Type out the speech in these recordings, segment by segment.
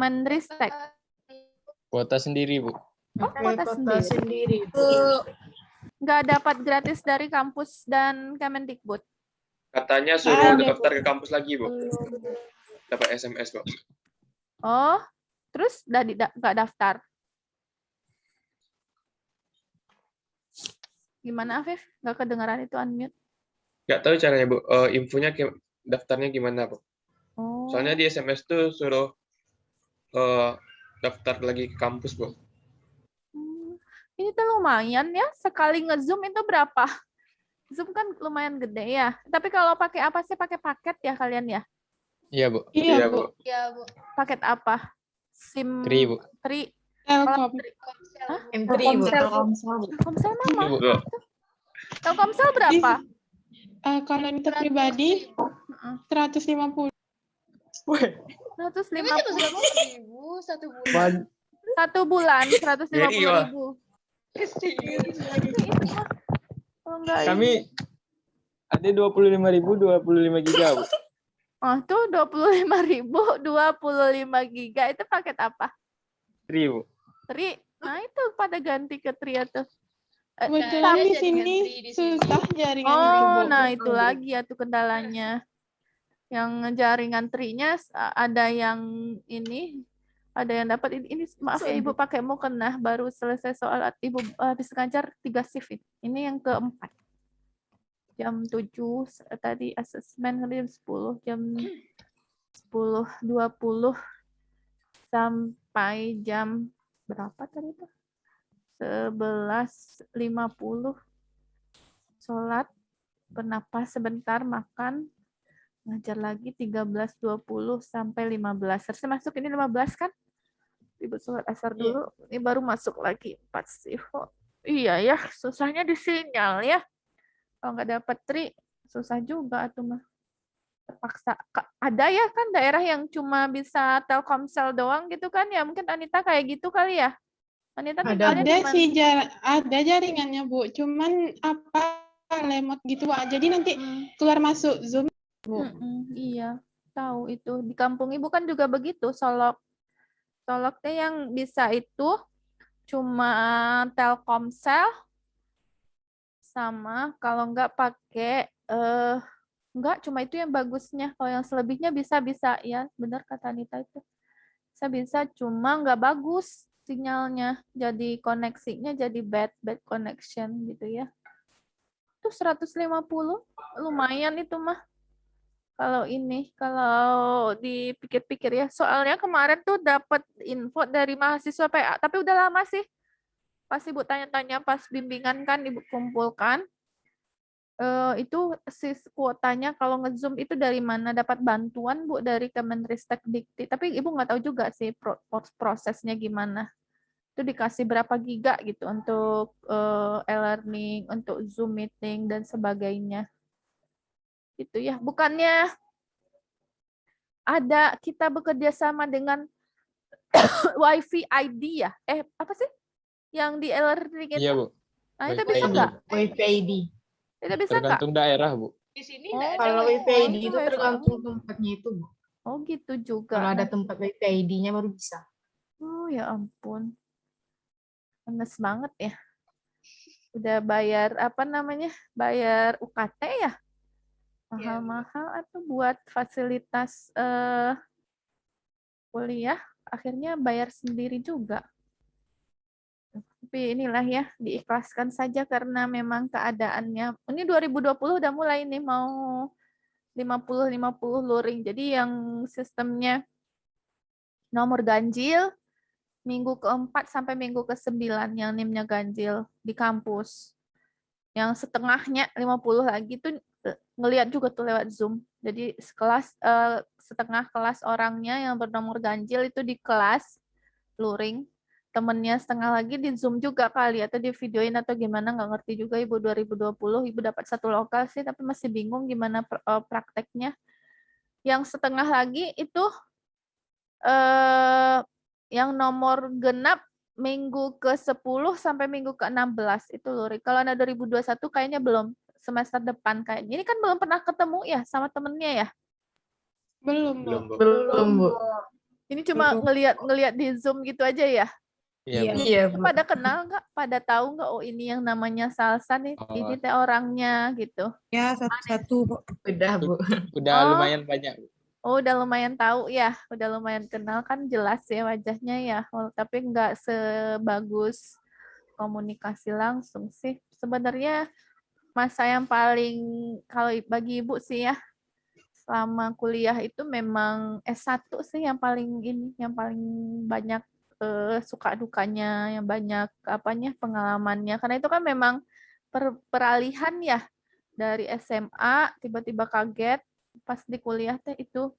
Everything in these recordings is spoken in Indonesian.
Kemenristek. Kuota sendiri, Bu. Oh, kuota sendiri. Bu. Nggak dapat gratis dari kampus dan Kemendikbud. Katanya suruh daftar ke kampus lagi, Bu. Dapat SMS, Bu. Oh, terus nggak daftar. Gimana, Afif? Nggak kedengaran itu unmute. Nggak tahu caranya, Bu. Infonya daftarnya gimana, Bu? Oh. Soalnya di SMS tuh suruh daftar lagi ke kampus, Bu. Ini tuh lumayan ya. Sekali nge-Zoom itu berapa? Zoom kan lumayan gede ya. Tapi kalau pakai apa sih? Pakai paket ya kalian ya? Iya, Bu. Iya, Bu. Iya, Bu. Paket apa? SIM Tri, Bu. Tri. Telkom. Hah? M3, Bu. Telkomsel mana? Bu. Telkomsel berapa? Kalau untuk pribadi 150. 150 150.000 satu bulan. satu bulan, 150.000. Oh, enggak, Kami ada 25.000 25 giga, Bu. oh, tuh 25.000 25 giga itu paket apa? Tri, Bu. Tri. Nah, itu pada ganti ke Tri atau Kebetulan di sini susah jaringannya, oh, Bu. nah itu lagi ya tuh kendalanya. Yang jaringan Tri-nya ada yang ini, ada yang dapat ini maaf ya Ibu pakai mau kena baru selesai soal Ibu habis ngajar 3 shift. Ini yang keempat. Jam 7 tadi asesmen jam 10, jam 10.20 sampai jam berapa tadi tuh? 11.50 sholat, bernapas sebentar, makan, ngajar lagi 13.20 sampai 15. Harusnya masuk ini 15 kan? Ibu sholat asar dulu, ini baru masuk lagi 4 shift. Oh, iya ya, susahnya di sinyal ya. Kalau nggak dapat Tri, susah juga tuh mah. Terpaksa. Ada ya kan daerah yang cuma bisa Telkomsel doang gitu kan ya? Mungkin Anita kayak gitu kali ya? Anita tinggalnya di Ada mana? sih ada jaringannya, Bu. Cuman apa lemot gitu, Wak. Jadi nanti keluar masuk Zoom, Bu. Iya, tahu itu. Di kampung Ibu kan juga begitu, Solok. Soloknya yang bisa itu cuma Telkomsel sama kalau nggak pakai nggak cuma itu yang bagusnya. Kalau yang selebihnya bisa ya, benar kata Anita itu. Bisa cuma nggak bagus sinyalnya. Jadi koneksinya jadi bad connection gitu ya. Itu 150 lumayan itu mah. Kalau dipikir-pikir ya, soalnya kemarin tuh dapat info dari mahasiswa PA, tapi udah lama sih. Pas Ibu tanya-tanya pas bimbingan kan Ibu kumpulkan, itu kuotanya kalau nge-Zoom itu dari mana? Dapat bantuan Bu dari Kemenristek Dikti, tapi Ibu nggak tahu juga sih prosesnya gimana. Itu dikasih berapa giga gitu untuk e-learning, untuk Zoom meeting dan sebagainya. Gitu ya, bukannya ada kita bekerja sama dengan WiFi ID ya? Apa sih? Yang di e-learning itu? Iya, Bu. Nah, itu bisa nggak? WiFi ID. Itu bisa nggak? Tergantung daerah, Bu. Di sini Kalau WiFi ID itu itu WiFi. tergantung tempatnya itu, Bu. Oh, gitu juga. Kalau ada Nah, tempat WiFi ID-nya baru bisa. oh, ya ampun. Enes banget ya. Udah bayar apa namanya? Bayar UKT ya? Mahal-mahal atau buat fasilitas kuliah akhirnya bayar sendiri juga. Tapi inilah ya, diikhlaskan saja karena memang keadaannya. Ini 2020 udah mulai nih mau 50-50 luring. Jadi yang sistemnya nomor ganjil minggu ke-4 sampai minggu ke-9 yang NIM-nya ganjil di kampus. Yang setengahnya 50 lagi tuh ngelihat juga tuh lewat Zoom. Jadi setengah kelas orangnya yang bernomor ganjil itu di kelas luring. Temennya setengah lagi di Zoom juga kali atau di videoin atau gimana, nggak ngerti juga Ibu. 2020 Ibu dapat satu lokal sih tapi masih bingung gimana prakteknya. Yang setengah lagi itu yang nomor genap minggu ke-10 sampai minggu ke-16 itu luring. Kalau ada 2021 kayaknya belum, semester depan kayaknya. Ini kan belum pernah ketemu ya sama temennya ya? Belum, Bu. Belum, Bu. Ini cuma ngelihat di Zoom gitu aja ya. Iya, Bu. Iya, Itu Bu. pada kenal nggak? Pada tahu nggak? Oh ini yang namanya Salsa nih. Oh. Ini teh orangnya gitu. Ya, satu-satu, Bu. Udah, Bu. Udah Oh. lumayan banyak, Bu. Oh, udah lumayan tahu ya, udah lumayan kenal kan jelas ya wajahnya ya. Tapi nggak sebagus komunikasi langsung sih. Sebenarnya masa yang paling kalau bagi ibu sih ya, selama kuliah itu memang S1 sih yang paling banyak suka dukanya, yang banyak apanya pengalamannya. Karena itu kan memang peralihan ya dari SMA tiba-tiba kaget pas di kuliah teh itu.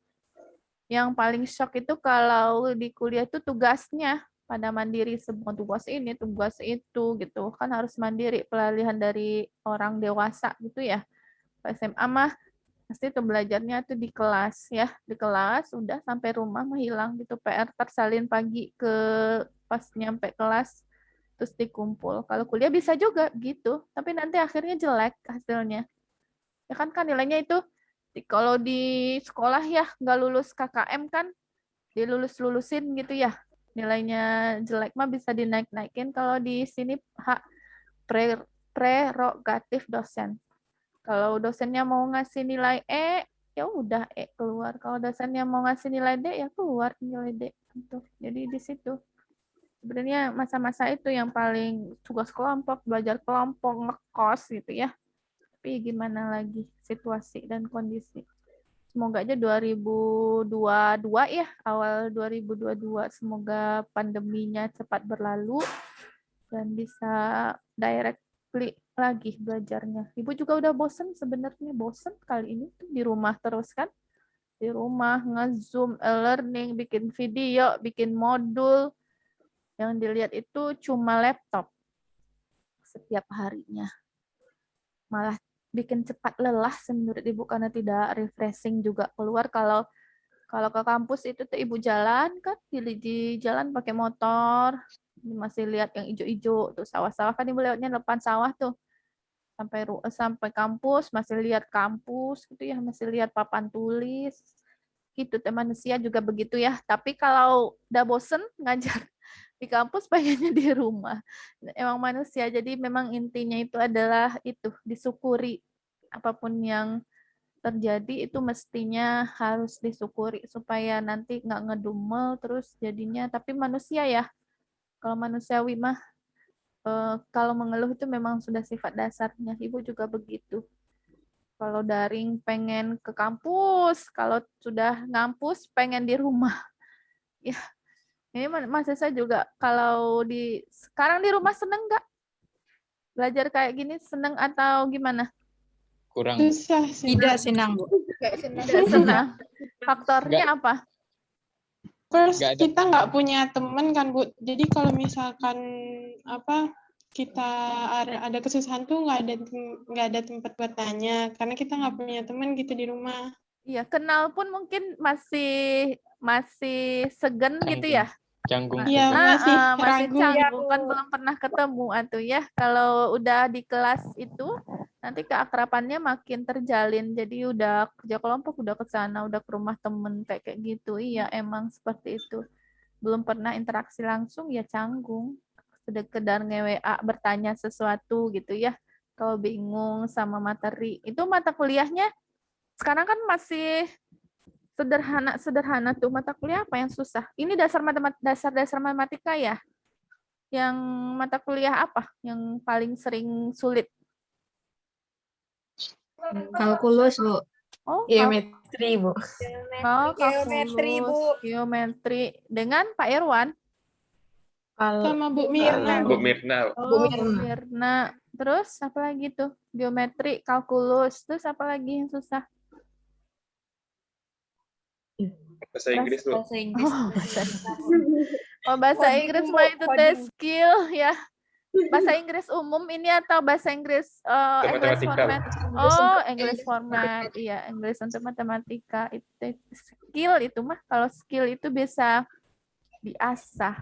Yang paling shock itu kalau di kuliah itu tugasnya pada mandiri, semua tugas ini, tugas itu gitu. Kan harus mandiri, peralihan dari orang dewasa gitu ya. SMA mah pasti itu belajarnya tuh di kelas ya, di kelas udah sampai rumah mah hilang gitu, PR tersalin pagi ke pas nyampe kelas terus dikumpul. Kalau kuliah bisa juga gitu, tapi nanti akhirnya jelek hasilnya. Ya kan nilainya itu kalau di sekolah ya nggak lulus KKM kan dilulus-lulusin gitu ya. Nilainya jelek mah bisa dinaik-naikin. Kalau di sini hak prerogatif dosen. Kalau dosennya mau ngasih nilai E, ya udah E keluar. Kalau dosennya mau ngasih nilai D, ya keluar nilai D. Jadi di situ. Sebenarnya masa-masa itu yang paling tugas kelompok, belajar kelompok, ngekos gitu ya. Tapi gimana lagi situasi dan kondisi. Semoga aja 2022 ya, awal 2022 semoga pandeminya cepat berlalu dan bisa directly lagi belajarnya. Ibu juga udah bosen sebenarnya, bosen kali ini tuh di rumah terus kan. Di rumah nge-zoom, learning, bikin video, bikin modul. Yang dilihat itu cuma laptop setiap harinya. Malah bikin cepat lelah menurut ibu karena tidak refreshing juga keluar. Kalau ke kampus itu tuh ibu jalan kan di jalan pakai motor, masih lihat yang hijau-hijau tuh sawah-sawah kan ibu lewatnya depan sawah tuh sampai kampus masih lihat kampus gitu ya, masih lihat papan tulis gitu. Manusia juga begitu ya, tapi kalau udah bosen ngajar di kampus pengennya di rumah. Emang manusia, jadi memang intinya itu adalah itu, disyukuri. Apapun yang terjadi itu mestinya harus disyukuri supaya nanti nggak ngedumel terus jadinya. Tapi manusia ya, kalau manusiawi mah kalau mengeluh itu memang sudah sifat dasarnya. Ibu juga begitu. Kalau daring pengen ke kampus, kalau sudah ngampus pengen di rumah. Ya, ini masih saya juga kalau sekarang di rumah seneng nggak? Belajar kayak gini seneng atau gimana? Kurang. Susah sih. Tidak senang, Bu. Tidak senang. Faktornya apa? Terus Nggak ada. kita nggak punya teman kan, Bu. Jadi kalau misalkan kita ada kesusahan tuh nggak ada tempat buat tanya karena kita nggak punya teman gitu di rumah. Iya, kenal pun mungkin masih segan gitu ya. Canggung. Iya, masih ragu. canggung kan belum pernah ketemu atuh ya. Kalau udah di kelas itu nanti keakrabannya makin terjalin. Jadi udah kerja kelompok, udah ke sana, udah ke rumah temen kayak gitu. Iya, emang seperti itu. Belum pernah interaksi langsung ya canggung. Sekedar nge-WA bertanya sesuatu gitu ya. Kalau bingung sama materi. Itu mata kuliahnya sekarang kan masih sederhana tuh. Mata kuliah apa yang susah? Ini dasar matematika ya. Yang mata kuliah apa yang paling sering sulit? Kalkulus, Bu. Oh, Geometri, Bu. Geometri, Bu. Geometri dengan Pak Irwan. Kalau Sama Bu Mirna. Bu Mirna. Oh, Mirna. Terus apa lagi tuh? Geometri, kalkulus. Terus apa lagi yang susah? Bahasa Inggris, Bu. Bahasa Inggris. Bahasa Inggris mah itu tes skill ya. Bahasa Inggris umum ini atau bahasa Inggris English Matematika. format? Oh, English format. Iya, English untuk matematika. Itu skill itu mah. Kalau skill itu bisa diasah.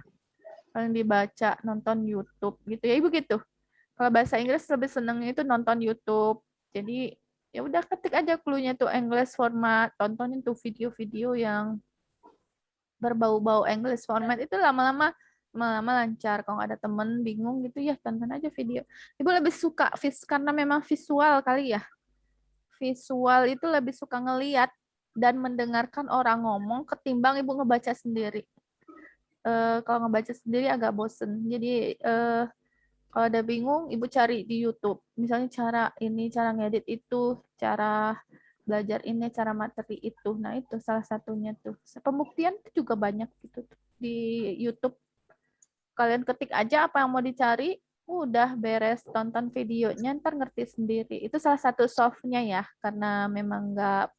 Paling dibaca, nonton YouTube gitu ya, Ibu gitu. Kalau bahasa Inggris lebih senengnya itu nonton YouTube. Jadi ya udah ketik aja clue-nya tuh English format, tontonin tuh video-video yang berbau-bau English format itu lama-lama lancar. Kalau nggak ada temen bingung gitu ya tonton aja video. Ibu lebih suka karena memang visual kali ya. Visual itu lebih suka ngeliat dan mendengarkan orang ngomong ketimbang ibu ngebaca sendiri. Kalau ngebaca sendiri agak bosen. Jadi kalau ada bingung, ibu cari di YouTube. Misalnya cara ini, cara ngedit itu, cara belajar ini, cara materi itu. Nah, itu salah satunya tuh. Pembuktian itu juga banyak gitu di YouTube. Kalian ketik aja apa yang mau dicari, udah beres tonton videonya, ntar ngerti sendiri. Itu salah satu softnya ya, karena memang nggak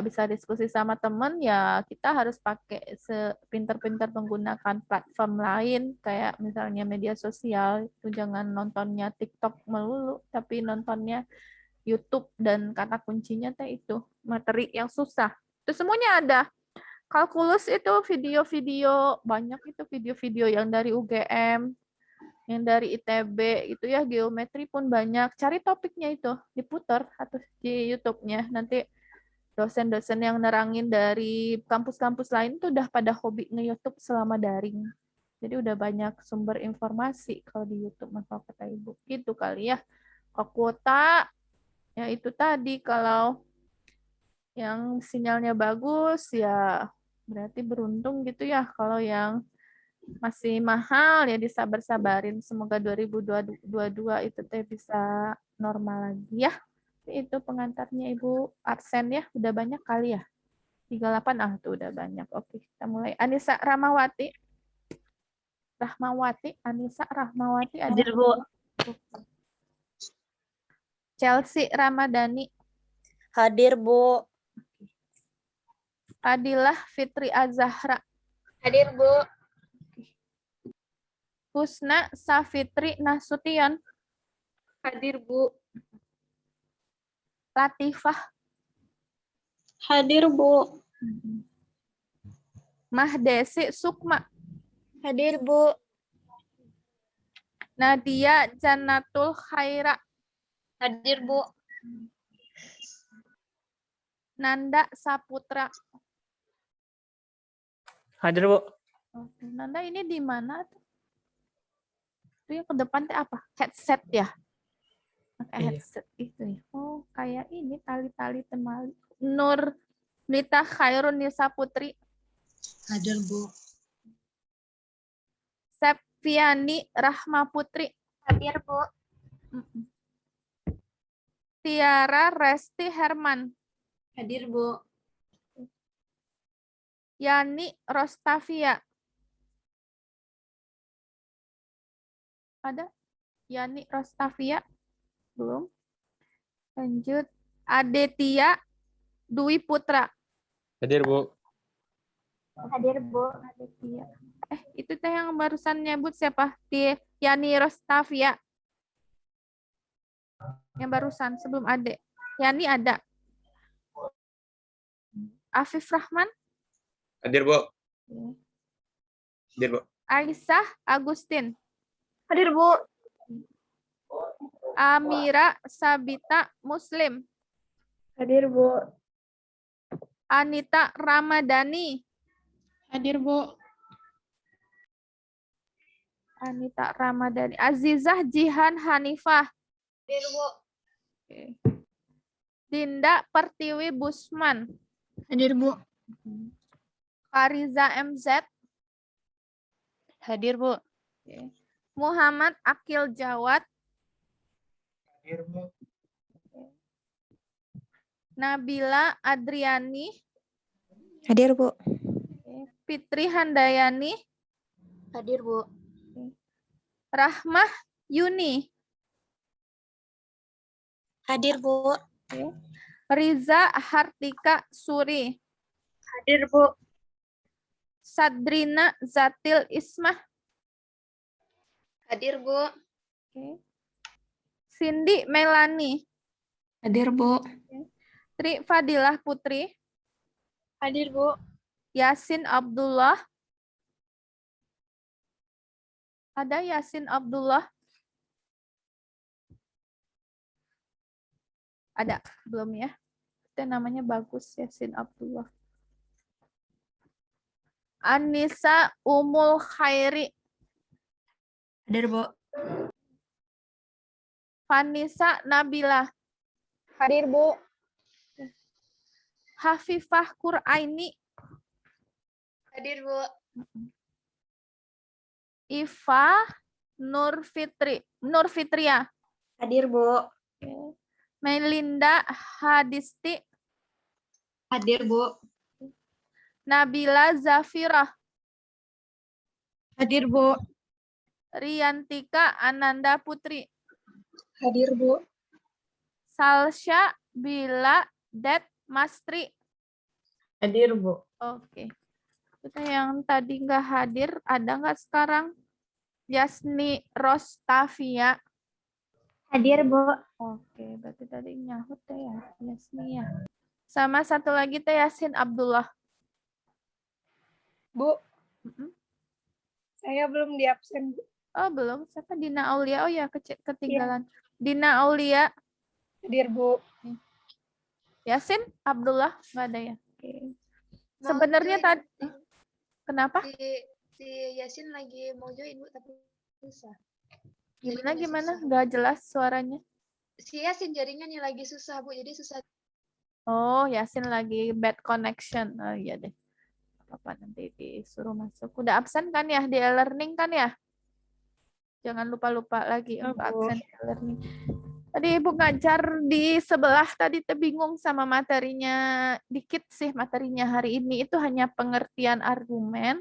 bisa diskusi sama temen, ya kita harus pakai sepintar-pintar menggunakan platform lain, kayak misalnya media sosial, itu jangan nontonnya TikTok melulu, tapi nontonnya YouTube, dan kata kuncinya teh itu, materi yang susah. Itu semuanya ada. Kalkulus itu video-video, banyak itu video-video yang dari UGM, yang dari ITB, itu ya, geometri pun banyak. Cari topiknya itu, diputar atau di YouTube-nya, nanti dosen-dosen yang nerangin dari kampus-kampus lain tuh udah pada hobi nge-YouTube selama daring. Jadi udah banyak sumber informasi kalau di YouTube, kalau kata ibu. Gitu kali ya. Kalau kuota, ya itu tadi, kalau yang sinyalnya bagus, ya berarti beruntung gitu ya. Kalau yang masih mahal, ya disabar-sabarin. Semoga 2022 itu teh bisa normal lagi ya. Itu pengantarnya Ibu Arsen ya, udah banyak kali ya. 38 tuh udah banyak. Oke, kita mulai. Anissa Rahmawati. Anissa Rahmawati ada. Hadir, Bu. Chelsea Ramadhani. Hadir, Bu. Adilah Fitri Azahra. Hadir, Bu. Husna Safitri Nasution. Hadir, Bu. Latifah. Hadir, Bu. Mahdesi Sukma. Hadir, Bu. Nadia Jannatul Khaira. Hadir, Bu. Nanda Saputra. Hadir, Bu. Oke, Nanda ini di mana tuh? Itu yang ke depan teh apa? Headset ya? Pakai Iya. headset itu ya. Oh, kayak ini tali-tali temali. Nur Nita Khairun Nisa Putri. Hadir, Bu. Septiani Rahma Putri. Hadir, Bu. Tiara Resti Herman. Hadir, Bu. Yani Rostavia. Ada? Yani Rostavia? Belum. Lanjut. Adetia Dwi Putra. Hadir, Bu. Hadir, Bu. Adetia. Itu teh yang barusan nyebut siapa? Yani Rostavia. Yang barusan sebelum Ade. Yani ada. Afif Rahman. Hadir, Bu. Hadir, Bu. Aisyah Agustin. Hadir, Bu. Amira Sabita Muslim. Hadir, Bu. Anita Ramadhani. Hadir, Bu. Anita Ramadhani. Azizah Jihan Hanifah. Hadir, Bu. Dinda Pertiwi Busman. Hadir, Bu. Fariza MZ. Hadir, Bu. Muhammad Akil Jawad. Hadir, Bu. Nabila Adriani. Hadir, Bu. Fitri Handayani. Hadir, Bu. Rahmah Yuni. Hadir, Bu. Riza Hartika Suri. Hadir, Bu. Sadrina Zatil Ismah. Hadir, Bu. Cindy Melani. Hadir, Bu. Tri Fadilah Putri. Hadir, Bu. Yasin Abdullah. Ada Yasin Abdullah? Ada, belum ya? Itu namanya bagus, Yasin Abdullah. Anissa Umul Khairi. Hadir, Bu. Vanessa Nabila. Hadir, Bu. Hafifah Quraini. Hadir, Bu. Iva Nurfitria. Hadir, Bu. Melinda Hadisti. Hadir, Bu. Nabila Zafirah. Hadir, Bu. Riantika Ananda Putri. Hadir, Bu. Salsha Bila Det Mastri. Hadir, Bu. Oke. Kita yang tadi nggak hadir, ada nggak sekarang? Yasni Rostavia. Hadir, Bu. Oke, berarti tadi nyahut ya, Yasni ya. Sama satu lagi Teh Yasin Abdullah. Bu, Mm-mm. saya belum di absen. Oh, belum. Siapa? Dina Aulia. Oh ya, ketinggalan. Dina Aulia. Hadir, Bu. Yasin Abdullah. Nggak ada ya? Oke. Mau Sebenarnya join. tadi, kenapa? Si Yasin lagi mau join, Bu, tapi susah. Gimana, Jaringannya gimana? susah. Nggak jelas suaranya. Si Yasin jaringannya lagi susah, Bu, jadi susah. Oh, Yasin lagi bad connection. Oh iya deh. Apa nanti disuruh masuk. Udah absen kan ya di e-learning kan ya? Jangan lupa-lupa lagi untuk absen di e-learning. Tadi Ibu ngajar di sebelah tadi bingung sama materinya. Dikit sih materinya hari ini. Itu hanya pengertian argumen.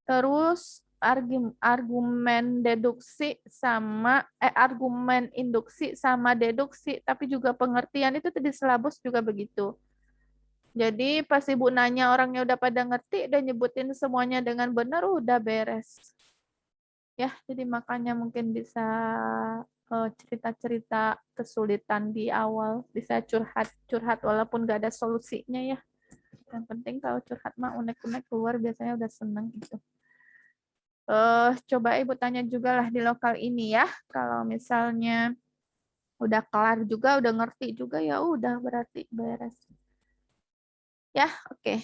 Terus argumen deduksi sama argumen induksi sama deduksi, tapi juga pengertian itu tadi silabus juga begitu. Jadi pas Ibu nanya orangnya udah pada ngerti dan nyebutin semuanya dengan benar, udah beres. Ya, jadi makanya mungkin bisa cerita-cerita kesulitan di awal, bisa curhat walaupun gak ada solusinya ya. Yang penting kalau curhat mah unek-unek keluar biasanya udah seneng gitu. Coba Ibu tanya juga lah di lokal ini ya. Kalau misalnya udah kelar juga, udah ngerti juga ya udah berarti beres. Ya, oke.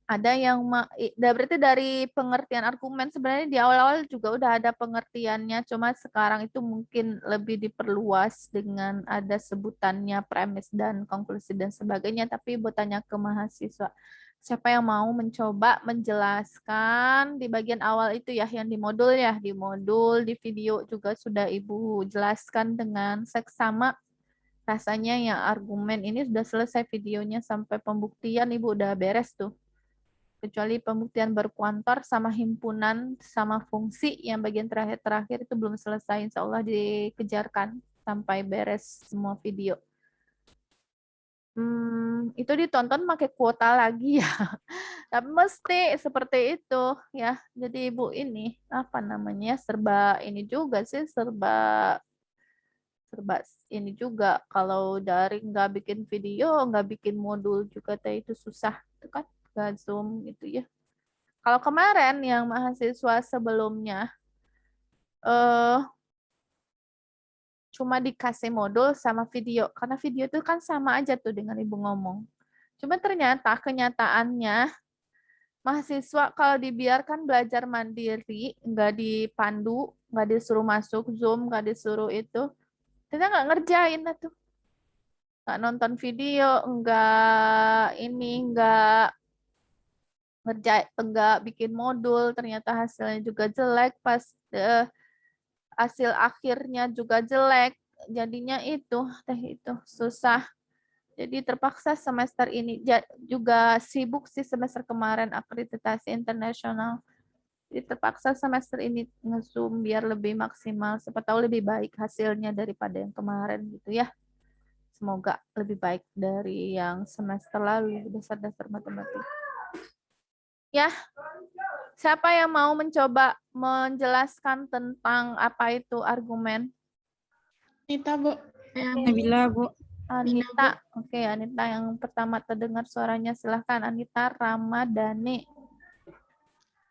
Ada yang berarti dari pengertian argumen sebenarnya di awal-awal juga udah ada pengertiannya, cuma sekarang itu mungkin lebih diperluas dengan ada sebutannya premis dan konklusi dan sebagainya. Tapi Ibu tanya ke mahasiswa, siapa yang mau mencoba menjelaskan di bagian awal itu ya, yang di modul ya, di modul, di video juga sudah Ibu jelaskan dengan seksama. Rasanya yang argumen ini sudah selesai videonya sampai pembuktian Ibu udah beres tuh. Kecuali pembuktian berkuantor sama himpunan sama fungsi yang bagian terakhir itu belum selesai. Insya Allah dikejarkan sampai beres semua video. Itu ditonton pakai kuota lagi ya. Tapi mesti seperti itu ya. Jadi Ibu ini apa namanya serba ini juga sih serba ini juga. Kalau dari nggak bikin video, nggak bikin modul juga itu susah, itu kan nggak Zoom gitu ya. Kalau kemarin yang mahasiswa sebelumnya cuma dikasih modul sama video, karena video itu kan sama aja tuh dengan Ibu ngomong. Cuma ternyata kenyataannya mahasiswa kalau dibiarkan belajar mandiri, nggak dipandu, nggak disuruh masuk Zoom, nggak disuruh itu, kita nggak ngerjain tuh. Nggak nonton video, nggak nggak bikin modul, ternyata hasilnya juga jelek, pas hasil akhirnya juga jelek, jadinya itu susah. Jadi terpaksa semester ini juga sibuk sih semester kemarin akreditasi internasional. Jadi terpaksa semester ini nge-zoom biar lebih maksimal, siapa tahu lebih baik hasilnya daripada yang kemarin gitu ya. Semoga lebih baik dari yang semester lalu dasar-dasar matematika. Ya, siapa yang mau mencoba menjelaskan tentang apa itu argumen? Anita, Bu. Nabila, Bu. Anita, oke, Anita yang pertama terdengar suaranya, silahkan Anita Ramadhani.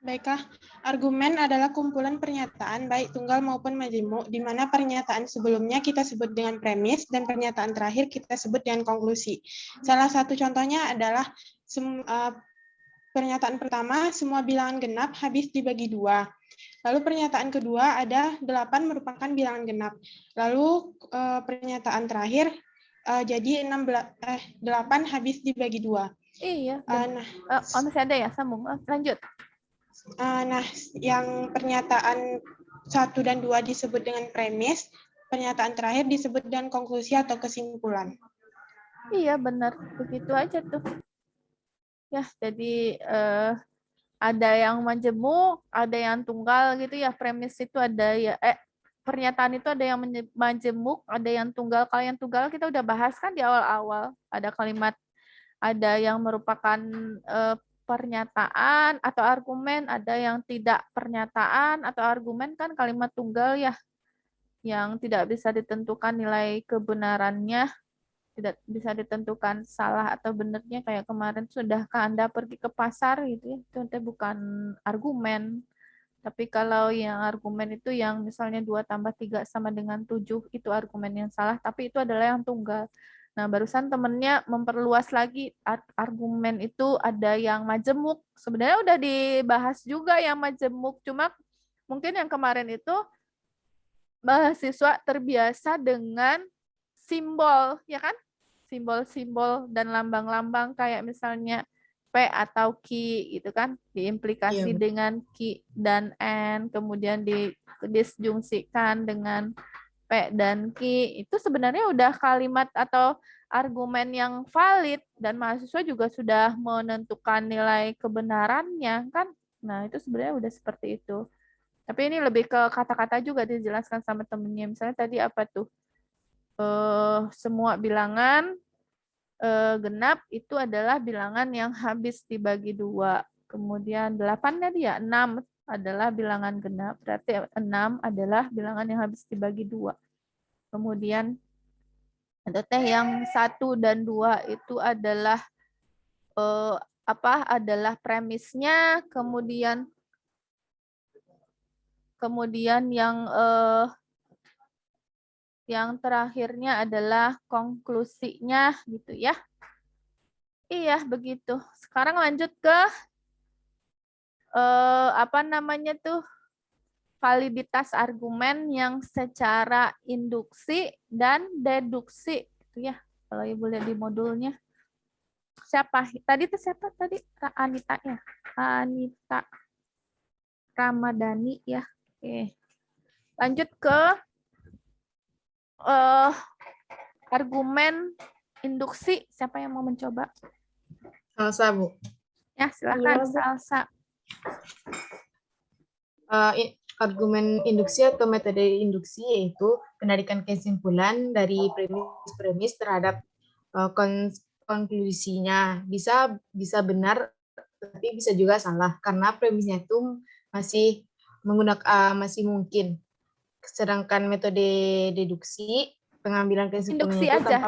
Baiklah, argumen adalah kumpulan pernyataan baik tunggal maupun majemuk, di mana pernyataan sebelumnya kita sebut dengan premis dan pernyataan terakhir kita sebut dengan konklusi. Salah satu contohnya adalah pernyataan pertama, semua bilangan genap habis dibagi 2. Lalu pernyataan kedua ada 8 merupakan bilangan genap. Lalu pernyataan terakhir jadi 8 habis dibagi 2. Iya. Nah, Masih ada ya, sambung. Lanjut. Nah, yang pernyataan 1 dan 2 disebut dengan premis, pernyataan terakhir disebut dengan konklusi atau kesimpulan. Iya, benar. Begitu aja tuh. Ya, jadi ada yang majemuk, ada yang tunggal gitu ya. Premis itu ada ya, pernyataan itu ada yang majemuk, ada yang tunggal. Kalau yang tunggal kita udah bahas kan di awal-awal. Ada kalimat, ada yang merupakan pernyataan atau argumen, ada yang tidak pernyataan atau argumen kan kalimat tunggal ya, yang tidak bisa ditentukan nilai kebenarannya, tidak bisa ditentukan salah atau benernya. Kayak kemarin, sudahkah Anda pergi ke pasar gitu ya, itu bukan argumen. Tapi kalau yang argumen itu yang misalnya 2 tambah 3 sama dengan 7, itu argumen yang salah, tapi itu adalah yang tunggal. Nah, barusan temennya memperluas lagi, argumen itu ada yang majemuk. Sebenarnya udah dibahas juga yang majemuk, cuma mungkin yang kemarin itu mahasiswa terbiasa dengan simbol, ya kan? Simbol-simbol dan lambang-lambang kayak misalnya P atau Q gitu kan, diimplikasi dengan Q dan N, kemudian disjungsikan dengan P dan Q. Itu sebenarnya udah kalimat atau argumen yang valid dan mahasiswa juga sudah menentukan nilai kebenarannya kan. Nah, itu sebenarnya udah seperti itu. Tapi ini lebih ke kata-kata juga dijelaskan sama temennya. Misalnya tadi apa tuh? Semua bilangan genap itu adalah bilangan yang habis dibagi 2. Kemudian 8-nya dia 6 adalah bilangan genap. Berarti 6 adalah bilangan yang habis dibagi 2. Kemudian ada teh yang 1 dan 2 itu adalah adalah premisnya, kemudian yang terakhirnya adalah konklusinya gitu ya. Iya, begitu. Sekarang lanjut ke validitas argumen yang secara induksi dan deduksi gitu ya. Kalau Ibu lihat di modulnya. Siapa? Tadi itu siapa tadi? Anita ya. Anita Ramadhani ya. Oke. Lanjut ke argumen induksi. Siapa yang mau mencoba? Salsa, Bu. Ya, silakan Salsa. Argumen induksi atau metode induksi yaitu penarikan kesimpulan dari premis terhadap konklusinya. Bisa benar, tapi bisa juga salah karena premisnya itu masih masih mungkin. Sedangkan metode deduksi, pengambilan kesimpulan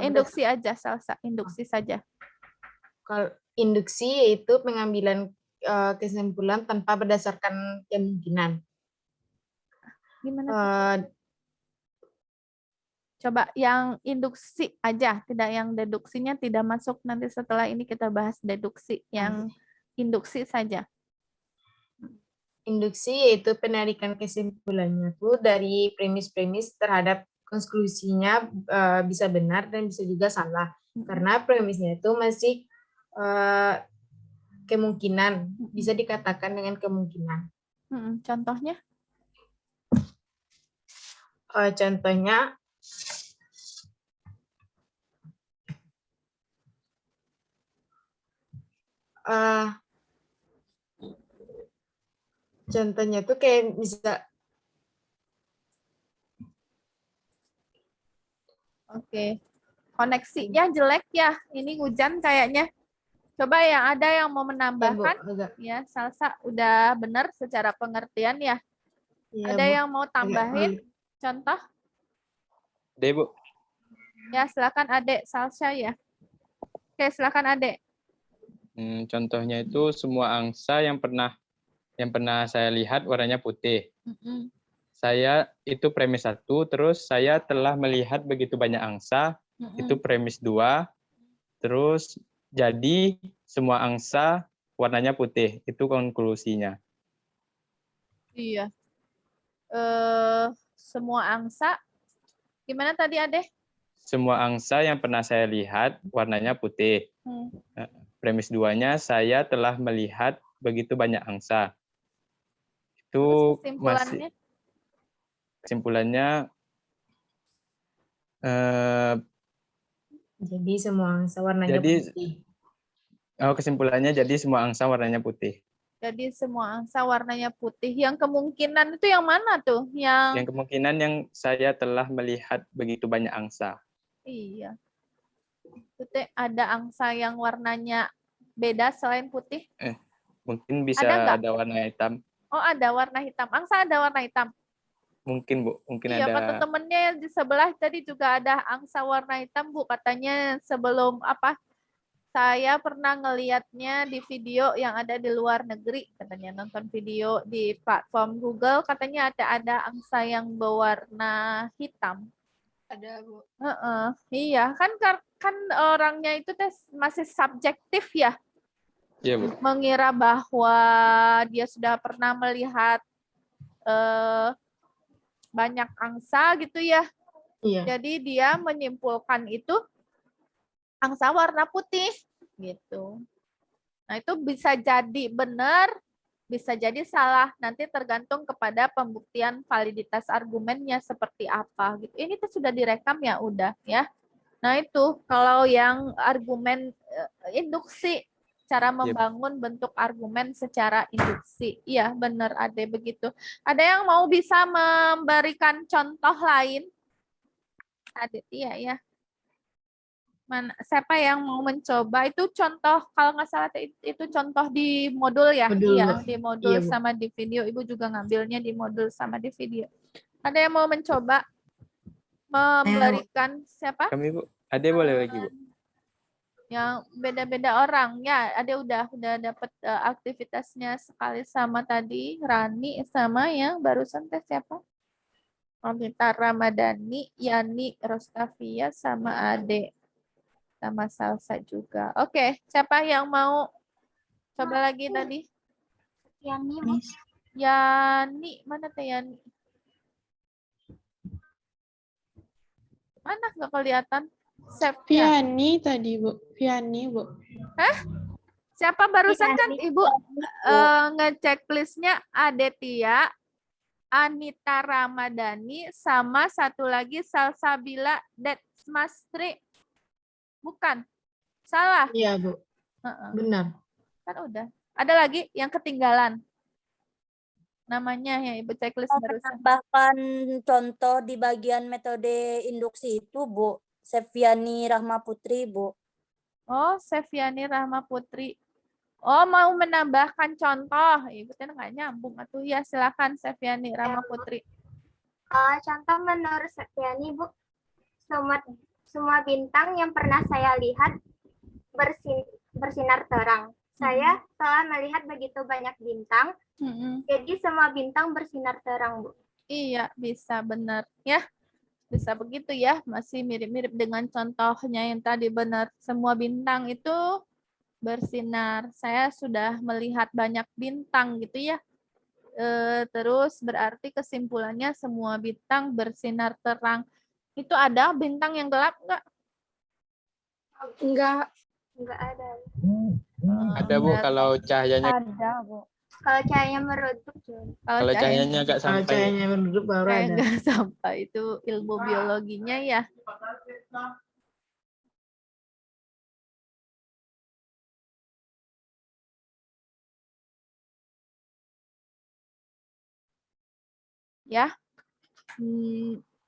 induksi aja Salsa, induksi saja. Kalau induksi yaitu pengambilan kesimpulan tanpa berdasarkan kemungkinan. Gimana? Coba yang induksi aja, tidak yang deduksinya tidak masuk. Nanti setelah ini kita bahas deduksi. Yang induksi saja. Induksi yaitu penarikan kesimpulannya itu dari premis-premis terhadap konklusinya bisa benar dan bisa juga salah. Karena premisnya itu masih kemungkinan, bisa dikatakan dengan kemungkinan. Contohnya? Contohnya, contohnya tuh kayak bisa. Oke. Koneksinya jelek ya. Ini hujan kayaknya. Coba yang ada yang mau menambahkan. Ya, Salsa udah benar secara pengertian ya. Ada yang mau tambahin? Contoh? Deh, Bu. Ya, silakan Adek Salsa ya. Oke, silakan Adek. Contohnya itu semua angsa yang pernah saya lihat warnanya putih. Saya itu premis 1, terus saya telah melihat begitu banyak angsa, itu premis 2, terus jadi semua angsa warnanya putih. Itu konklusinya. Iya. Semua angsa, gimana tadi Ade? Semua angsa yang pernah saya lihat warnanya putih. Premis 2-nya, saya telah melihat begitu banyak angsa. Itu Kesimpulannya? Kesimpulannya Jadi semua angsa warnanya putih. Kesimpulannya jadi semua angsa warnanya putih. Jadi semua angsa warnanya putih. Yang kemungkinan itu yang mana tuh? Yang kemungkinan yang saya telah melihat begitu banyak angsa. Iya. Itu ada angsa yang warnanya beda selain putih? Mungkin bisa ada warna hitam. Oh, ada warna hitam. Angsa ada warna hitam? Mungkin, Bu. Mungkin iya, ada. kata temennya di sebelah tadi juga ada angsa warna hitam, Bu. Katanya sebelum saya pernah ngelihatnya di video yang ada di luar negeri, katanya nonton video di platform Google, katanya ada angsa yang berwarna hitam. Ada, Bu. Iya, kan orangnya itu masih subjektif ya. Iya, Bu. Mengira bahwa dia sudah pernah melihat banyak angsa gitu ya. Iya. Jadi dia menyimpulkan itu angsa warna putih gitu. Nah, itu bisa jadi benar, bisa jadi salah. Nanti tergantung kepada pembuktian validitas argumennya seperti apa gitu. Ini tuh sudah direkam ya, udah ya. Nah, itu kalau yang argumen induksi, cara membangun bentuk argumen secara induksi. Iya, benar ada begitu. Ada yang mau bisa memberikan contoh lain? Aditya ya. Mana, siapa yang mau mencoba? Itu contoh, kalau nggak salah itu contoh di modul ya? Iya, di modul sama di video. Ibu juga ngambilnya di modul sama di video. Ada yang mau mencoba memberikan siapa? Kami, Bu. Ada boleh lagi, Bu. Yang beda-beda orang ya, ada udah dapat aktivitasnya sekali sama tadi Rani, sama yang barusan tes siapa? Amita Ramadhani, Yani Rostafia, sama Ade, sama Salsa juga. Oke, siapa yang mau coba lagi tadi? Yani, Bu. Yani, mana teh Yani? Mana nggak kelihatan? Viani tadi, Bu. Viani, Bu. Hah? Siapa barusan kan Ibu ngecek listnya Adetia, Anita Ramadhani, sama satu lagi Salsabila Detsmastri. Bukan? Salah? Iya, Bu. Benar. Kan udah. Ada lagi yang ketinggalan. Namanya yang Ibu checklist barusan. Menambahkan contoh di bagian metode induksi itu, Bu. Sepviani Rahma Putri, Bu. Oh, Sepviani Rahma Putri. Oh, mau menambahkan contoh. Ibu kan nggak nyambung. Atuh ya, silakan Sepviani Rahma Putri. Contoh menurut Sepviani, Bu. Semua bintang yang pernah saya lihat bersinar terang. Saya telah melihat begitu banyak bintang. Jadi semua bintang bersinar terang, Bu. Iya, bisa benar. Ya, bisa begitu ya. Masih mirip-mirip dengan contohnya yang tadi benar. Semua bintang itu bersinar. Saya sudah melihat banyak bintang gitu ya. Terus berarti kesimpulannya semua bintang bersinar terang. Itu ada bintang yang gelap nggak? Enggak ada. Ada, Bu, kalau cahayanya. Ada, Bu. Kalau cahayanya meredup. Kalau cahayanya agak sampai. Kalau cahayanya meredup baru ada. Nggak sampai. Itu ilmu biologinya ya. Ya,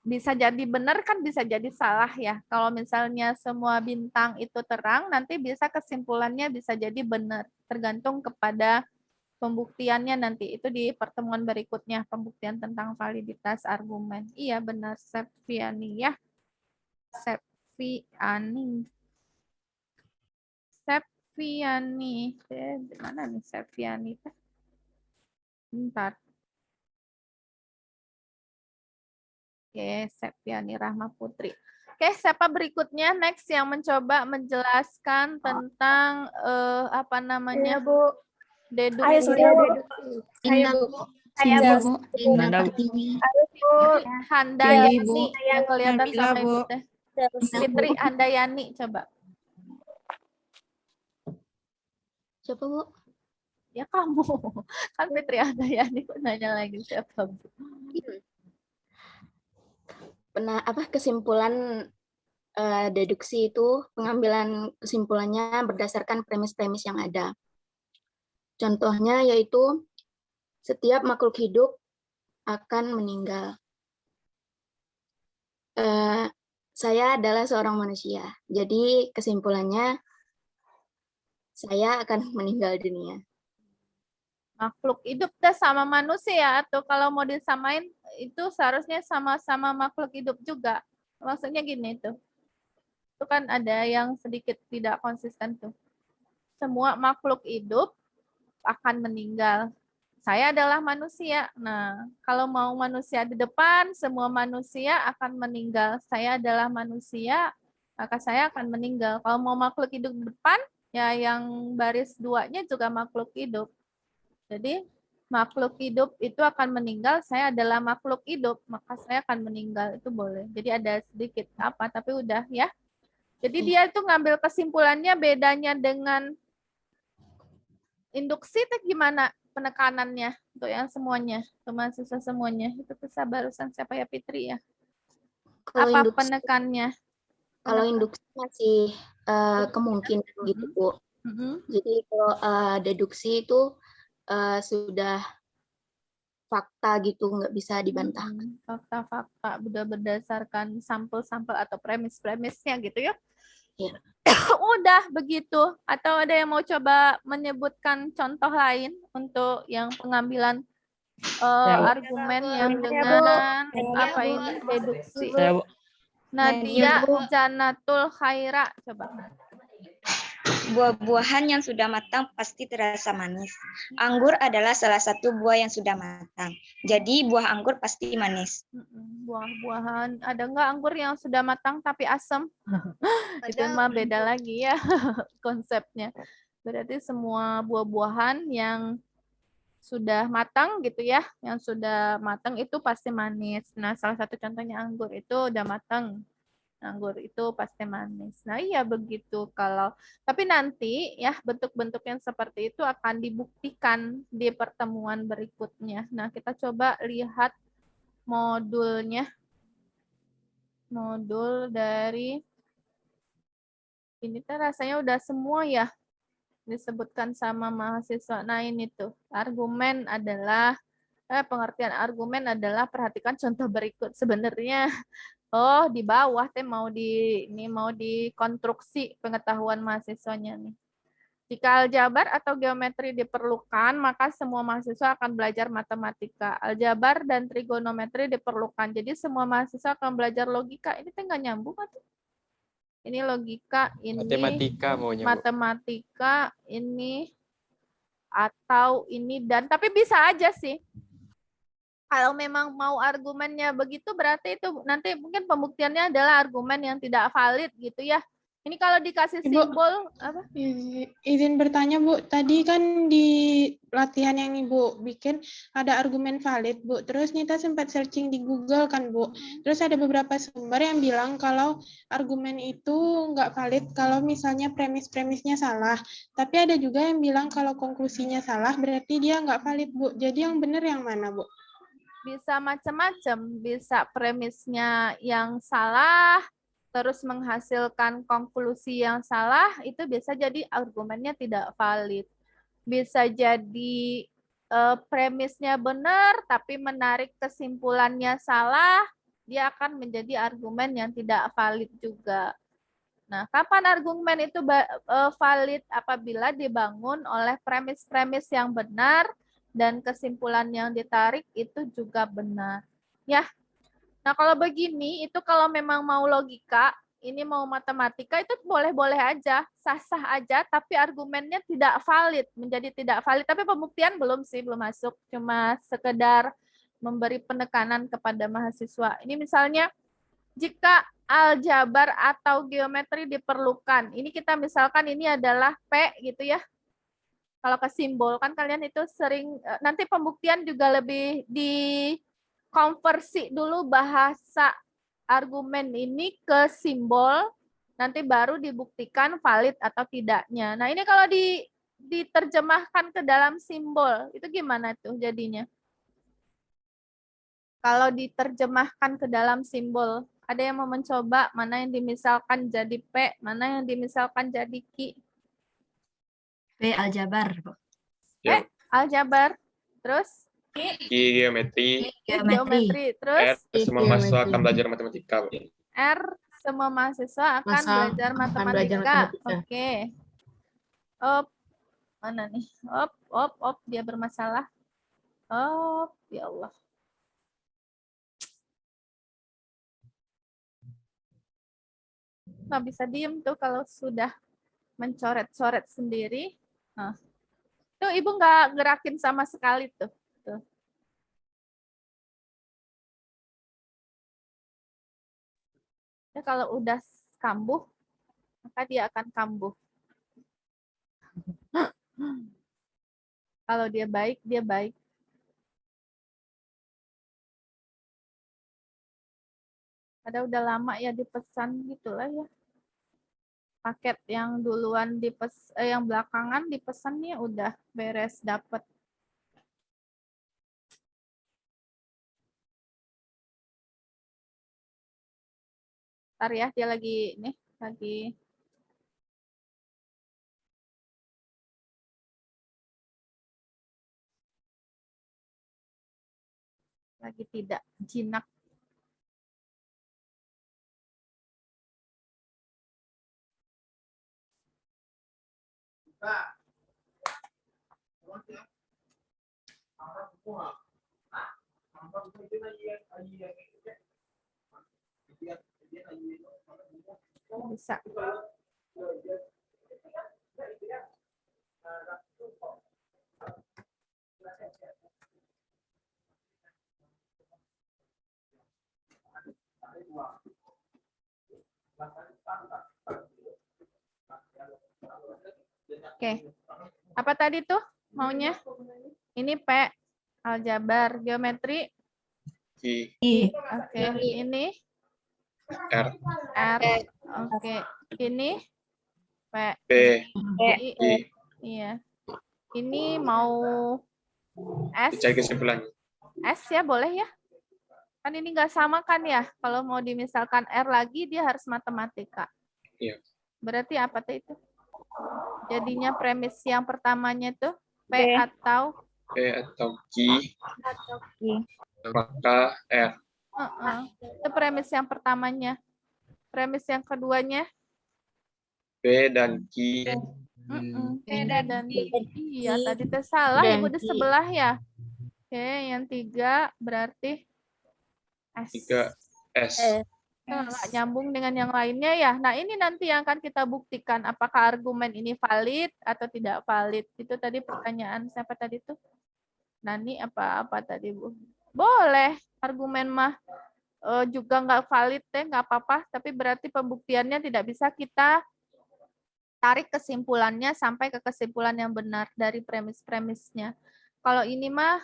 bisa jadi benar kan, bisa jadi salah ya. Kalau misalnya semua bintang itu terang, nanti bisa kesimpulannya bisa jadi benar, tergantung kepada pembuktiannya nanti. Itu di pertemuan berikutnya, pembuktian tentang validitas argumen. Iya benar, Sepviani ya. Sepviani. Sepviani. Di mana nih Sepviani? Bentar. Oke, Septiani Rahma Putri. Oke, siapa berikutnya next yang mencoba menjelaskan tentang apa namanya? Bu. Deduksi. Saya, Bu. Saya, Bu. Handayani yang kelihatan Nabila, sama Ibu Bu. teh. Fitri Handayani coba. Siapa, Bu? Ya kamu. Kan Fitri Handayani nanya lagi siapa, Bu? Kesimpulan deduksi itu pengambilan kesimpulannya berdasarkan premis-premis yang ada. Contohnya yaitu setiap makhluk hidup akan meninggal. Saya adalah seorang manusia, jadi kesimpulannya saya akan meninggal dunia. Makhluk hidup dah sama manusia, atau kalau mau disamain itu seharusnya sama-sama makhluk hidup juga. Maksudnya gini tuh. Itu kan ada yang sedikit tidak konsisten tuh. Semua makhluk hidup akan meninggal. Saya adalah manusia. Nah, kalau mau manusia di depan, semua manusia akan meninggal. Saya adalah manusia, maka saya akan meninggal. Kalau mau makhluk hidup di depan, ya yang baris duanya juga makhluk hidup. Jadi makhluk hidup itu akan meninggal, saya adalah makhluk hidup, maka saya akan meninggal, itu boleh. Jadi ada sedikit apa, tapi udah ya. Jadi dia itu ngambil kesimpulannya bedanya dengan induksi itu gimana penekanannya untuk yang semuanya, untuk mahasiswa semuanya. Itu bisa barusan siapa ya, Fitri ya? Apa penekannya? Kalau induksi masih kemungkinan gitu, Bu. Jadi kalau deduksi itu sudah fakta gitu, nggak bisa dibantah. Fakta-fakta udah berdasarkan sampel-sampel atau premis-premisnya gitu ya? Ya. Udah begitu. Atau ada yang mau coba menyebutkan contoh lain untuk yang pengambilan argumen yang dengan apa ini deduksi? Nadia Janatul Khaira, coba. Buah-buahan yang sudah matang pasti terasa manis. Anggur adalah salah satu buah yang sudah matang. Jadi buah anggur pasti manis. Buah-buahan, ada nggak anggur yang sudah matang tapi asam? Itu mah beda lagi ya konsepnya. Berarti semua buah-buahan yang sudah matang gitu ya, yang sudah matang itu pasti manis. Nah, salah satu contohnya anggur itu udah matang. Anggur itu pasti manis. Nah, iya begitu kalau tapi nanti ya bentuk-bentuk yang seperti itu akan dibuktikan di pertemuan berikutnya. Nah, kita coba lihat modulnya. Modul dari ini tuh rasanya udah semua ya disebutkan sama mahasiswa. Nah, ini tuh argumen adalah pengertian argumen adalah perhatikan contoh berikut. Sebenarnya di bawah teh mau dikonstruksi pengetahuan mahasiswanya nih. Jika aljabar atau geometri diperlukan, maka semua mahasiswa akan belajar matematika. Aljabar dan trigonometri diperlukan. Jadi semua mahasiswa akan belajar logika. Ini teh nggak nyambung atau? Ini logika, ini matematika maunya, Bu. matematika, ini atau ini dan tapi bisa aja sih. Kalau memang mau argumennya begitu, berarti itu nanti mungkin pembuktiannya adalah argumen yang tidak valid gitu ya. Ini kalau dikasih simbol apa? Izin bertanya, Bu. Tadi kan di latihan yang Ibu bikin ada argumen valid, Bu. Terus Nita sempat searching di Google kan, Bu. Terus ada beberapa sumber yang bilang kalau argumen itu nggak valid kalau misalnya premis-premisnya salah. Tapi ada juga yang bilang kalau konklusinya salah berarti dia nggak valid, Bu. Jadi yang benar yang mana, Bu? Bisa macam-macam, bisa premisnya yang salah, terus menghasilkan konklusi yang salah, itu bisa jadi argumennya tidak valid. Bisa jadi premisnya benar, tapi menarik kesimpulannya salah, dia akan menjadi argumen yang tidak valid juga. Nah, kapan argumen itu valid? Apabila dibangun oleh premis-premis yang benar, dan kesimpulan yang ditarik itu juga benar. Ya. Nah, kalau begini, itu kalau memang mau logika, ini mau matematika, itu boleh-boleh aja, sah-sah aja, tapi argumennya tidak valid, menjadi tidak valid. Tapi pembuktian belum sih, belum masuk. Cuma sekedar memberi penekanan kepada mahasiswa. Ini misalnya jika aljabar atau geometri diperlukan. Ini kita misalkan ini adalah P gitu ya. Kalau ke simbol kan kalian itu sering, nanti pembuktian juga lebih dikonversi dulu bahasa argumen ini ke simbol, nanti baru dibuktikan valid atau tidaknya. Nah ini kalau diterjemahkan ke dalam simbol, itu gimana tuh jadinya? Kalau diterjemahkan ke dalam simbol, ada yang mau mencoba mana yang dimisalkan jadi P, mana yang dimisalkan jadi Q? P aljabar, Bu. P aljabar, terus Q geometri, geometri, terus R semua mahasiswa akan belajar matematika. Bu. R semua mahasiswa akan belajar matematika. Oke. Op, mana nih? Op, dia bermasalah. Op, ya Allah. Nggak bisa diem tuh kalau sudah mencoret-coret sendiri. Nah, tuh ibu nggak gerakin sama sekali tuh. Ya, kalau udah kambuh, maka dia akan kambuh. Kalau dia baik, dia baik. Ada udah lama ya dipesan gitulah ya. Paket yang duluan yang belakangan dipesannya udah beres dapet. Ntar ya, dia lagi tidak jinak. Bisa. Oke. Apa tadi tuh maunya? Ini P, aljabar, geometri. I. Oke, ini R. Oke, ini P. I. Iya. Ini mau S. Cari kesimpulannya. S ya, boleh ya? Kan ini nggak sama kan ya? Kalau mau dimisalkan R lagi, dia harus matematika. Iya. Berarti apa tuh itu? Jadinya premis yang pertamanya tuh P atau Q. Maka R. Itu premis yang pertamanya. Premis yang keduanya P dan Q. P dan Q. Iya, tadi salah. Ibu di sebelah ya. Oke, yang 3 berarti S. 3 S. Nggak nyambung dengan yang lainnya ya. Nah, ini nanti yang akan kita buktikan apakah argumen ini valid atau tidak valid. Itu tadi pertanyaan siapa tadi tuh? Nani apa tadi, Bu? Boleh. Argumen mah juga nggak valid deh, nggak apa-apa. Tapi berarti pembuktiannya tidak bisa kita tarik kesimpulannya sampai ke kesimpulan yang benar dari premis-premisnya. Kalau ini mah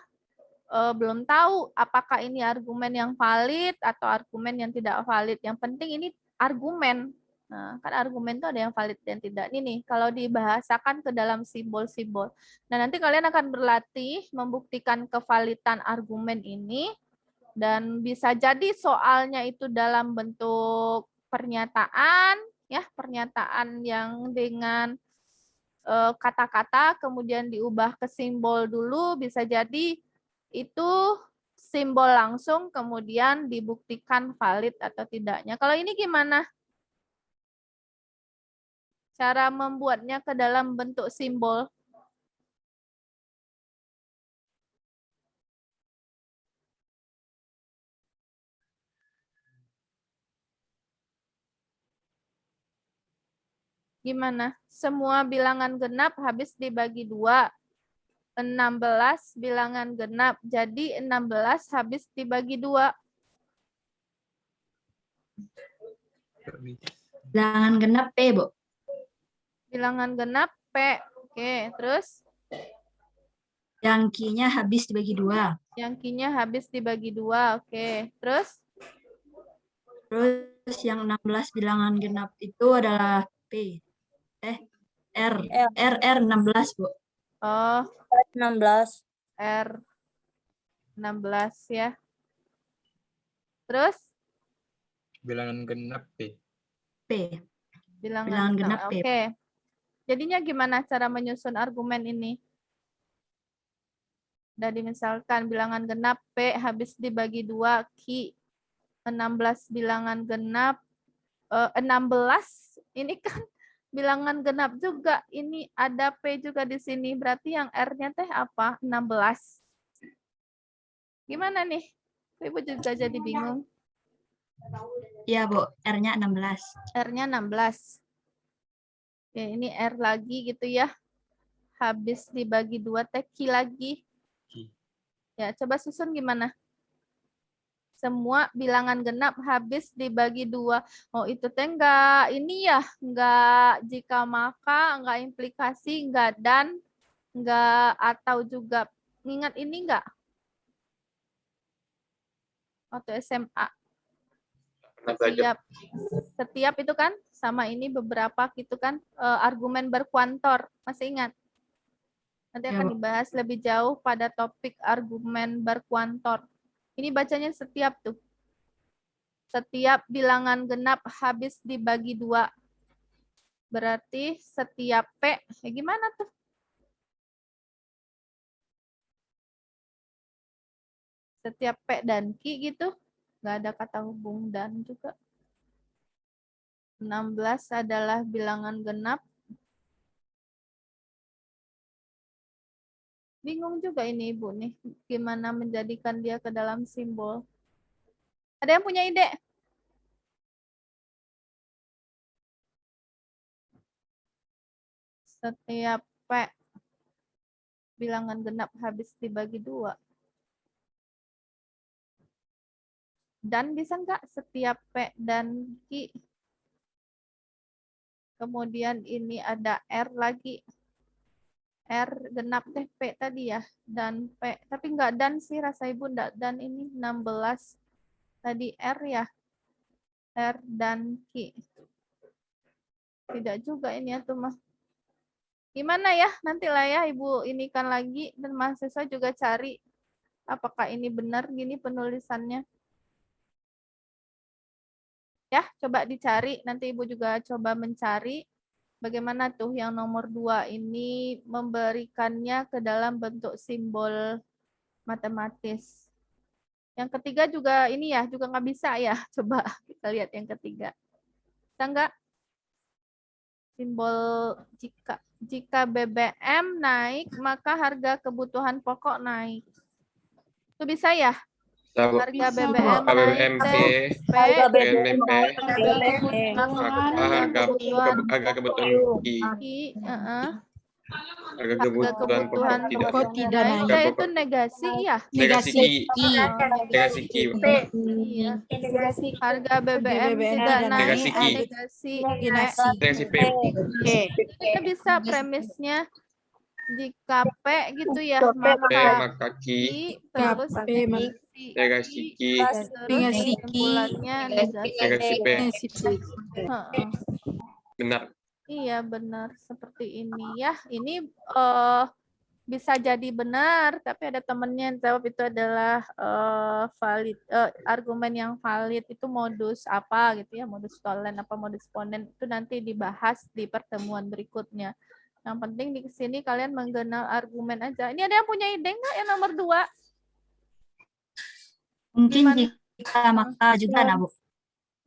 belum tahu apakah ini argumen yang valid atau argumen yang tidak valid. Yang penting ini argumen. Nah, kan argumen itu ada yang valid dan tidak. Ini nih, kalau dibahasakan ke dalam simbol-simbol. Nah, nanti kalian akan berlatih membuktikan kevalidan argumen ini. Dan bisa jadi soalnya itu dalam bentuk pernyataan, ya pernyataan yang dengan kata-kata, kemudian diubah ke simbol dulu, bisa jadi itu simbol langsung kemudian dibuktikan valid atau tidaknya. Kalau ini gimana? Cara membuatnya ke dalam bentuk simbol. Gimana? Semua bilangan genap habis dibagi 2. 16 bilangan genap. Jadi 16 habis dibagi 2. Bilangan genap P, Bu. Bilangan genap P. Oke, terus Yang Q-nya habis dibagi 2. yang Q-nya habis dibagi 2. Oke, terus Terus yang 16 bilangan genap itu adalah P. R. R 16, Bu. oh 16. R 16 ya. Terus Bilangan genap P. P. bilangan genap P. Oke. Jadinya gimana cara menyusun argumen ini? Jadi misalkan bilangan genap P habis dibagi 2 Q 16 bilangan genap 16 ini kan bilangan genap juga. Ini ada P juga di sini. Berarti yang R-nya teh apa? 16. Gimana nih? Ibu juga jadi bingung. Iya, Bu. R-nya 16. R-nya 16. Oke, ini R lagi gitu ya. Habis dibagi 2 teh Q lagi. Ya, coba susun gimana? Semua bilangan genap habis dibagi 2. Oh, itu teh enggak ini ya, enggak jika maka, enggak implikasi, enggak dan, enggak atau juga. Ingat ini enggak? Waktu SMA. Setiap itu kan sama ini beberapa gitu kan argumen berkuantor. Masih ingat? Nanti akan dibahas lebih jauh pada topik argumen berkuantor. Ini bacanya setiap tuh. Setiap bilangan genap habis dibagi 2. Berarti setiap P, ya gimana tuh? Setiap P dan Q gitu. Nggak ada kata hubung dan juga. 16 adalah bilangan genap. Bingung juga ini Ibu nih. Gimana menjadikan dia ke dalam simbol. Ada yang punya ide? Setiap P bilangan genap habis dibagi 2. Dan bisa nggak setiap P dan Q? Kemudian ini ada R lagi. R genap teh P tadi ya. Dan P. Tapi nggak dan sih rasa Ibu nggak dan ini 16. Tadi R ya. R dan Q. Tidak juga ini ya tuh mah. Gimana ya? Nantilah ya Ibu inikan lagi. Dan mahasiswa juga cari. Apakah ini benar gini penulisannya. Ya, coba dicari. Nanti Ibu juga coba mencari. Bagaimana tuh yang nomor 2 ini memberikannya ke dalam bentuk simbol matematis. Yang ketiga juga ini ya, juga nggak bisa ya. Coba kita lihat yang ketiga. Bisa nggak? Simbol jika BBM naik, maka harga kebutuhan pokok naik. Itu bisa ya? Harga BBM naik, harga kebutuhan kebutuhan pokok tidak naik. Itu negasi ya? Negasi Q. Harga BBM tidak naik, negasi P. Kita bisa premisnya jika P gitu ya, maka Q terus negasi Q, kesimpulannya negasi P. Benar. Iya benar seperti ini ya. Ini bisa jadi benar, tapi ada temennya yang jawab itu adalah valid. Argumen yang valid itu modus apa gitu ya, modus tolen apa modus ponen itu nanti dibahas di pertemuan berikutnya. Yang penting di sini kalian mengenal argumen aja. Ini ada yang punya ide nggak yang nomor 2? Mungkin jika maka juga nah, Bu.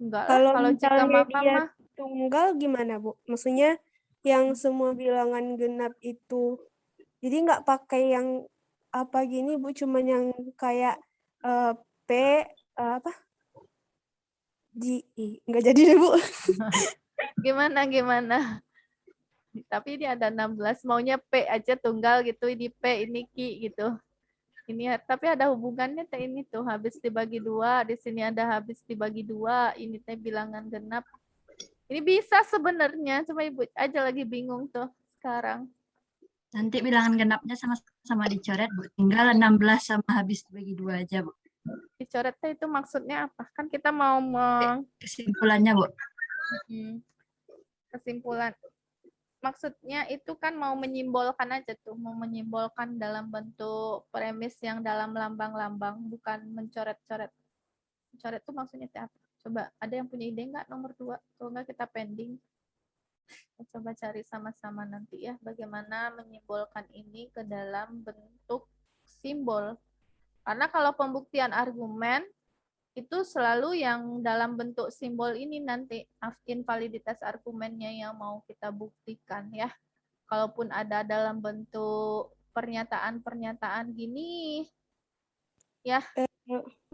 Enggak lah, kalau jika maka mah tunggal gimana, Bu? Maksudnya yang semua bilangan genap itu jadi nggak pakai yang apa gini, Bu, cuman yang kayak P apa? Nggak jadi deh, Bu. Gimana? Tapi ini ada 16, maunya P aja tunggal gitu, ini P, ini Q gitu. Ini tapi ada hubungannya teh ini tuh habis dibagi 2, di sini ada habis dibagi 2, ini teh bilangan genap. Ini bisa sebenarnya, cuma Ibu aja lagi bingung tuh sekarang. Nanti bilangan genapnya sama-sama dicoret, Bu. Tinggal 16 sama habis dibagi 2 aja, Bu. Dicoretnya itu maksudnya apa? Kan kita mau kesimpulannya, Bu. Kesimpulan. Maksudnya itu kan mau menyimbolkan aja tuh, mau menyimbolkan dalam bentuk premis yang dalam lambang-lambang, bukan mencoret-coret. Mencoret itu maksudnya apa? Coba ada yang punya ide nggak nomor 2? Kalau nggak kita pending. Coba cari sama-sama nanti ya, bagaimana menyimbolkan ini ke dalam bentuk simbol. Karena kalau pembuktian argumen, itu selalu yang dalam bentuk simbol ini nanti invaliditas argumennya yang mau kita buktikan ya. Kalaupun ada dalam bentuk pernyataan-pernyataan gini ya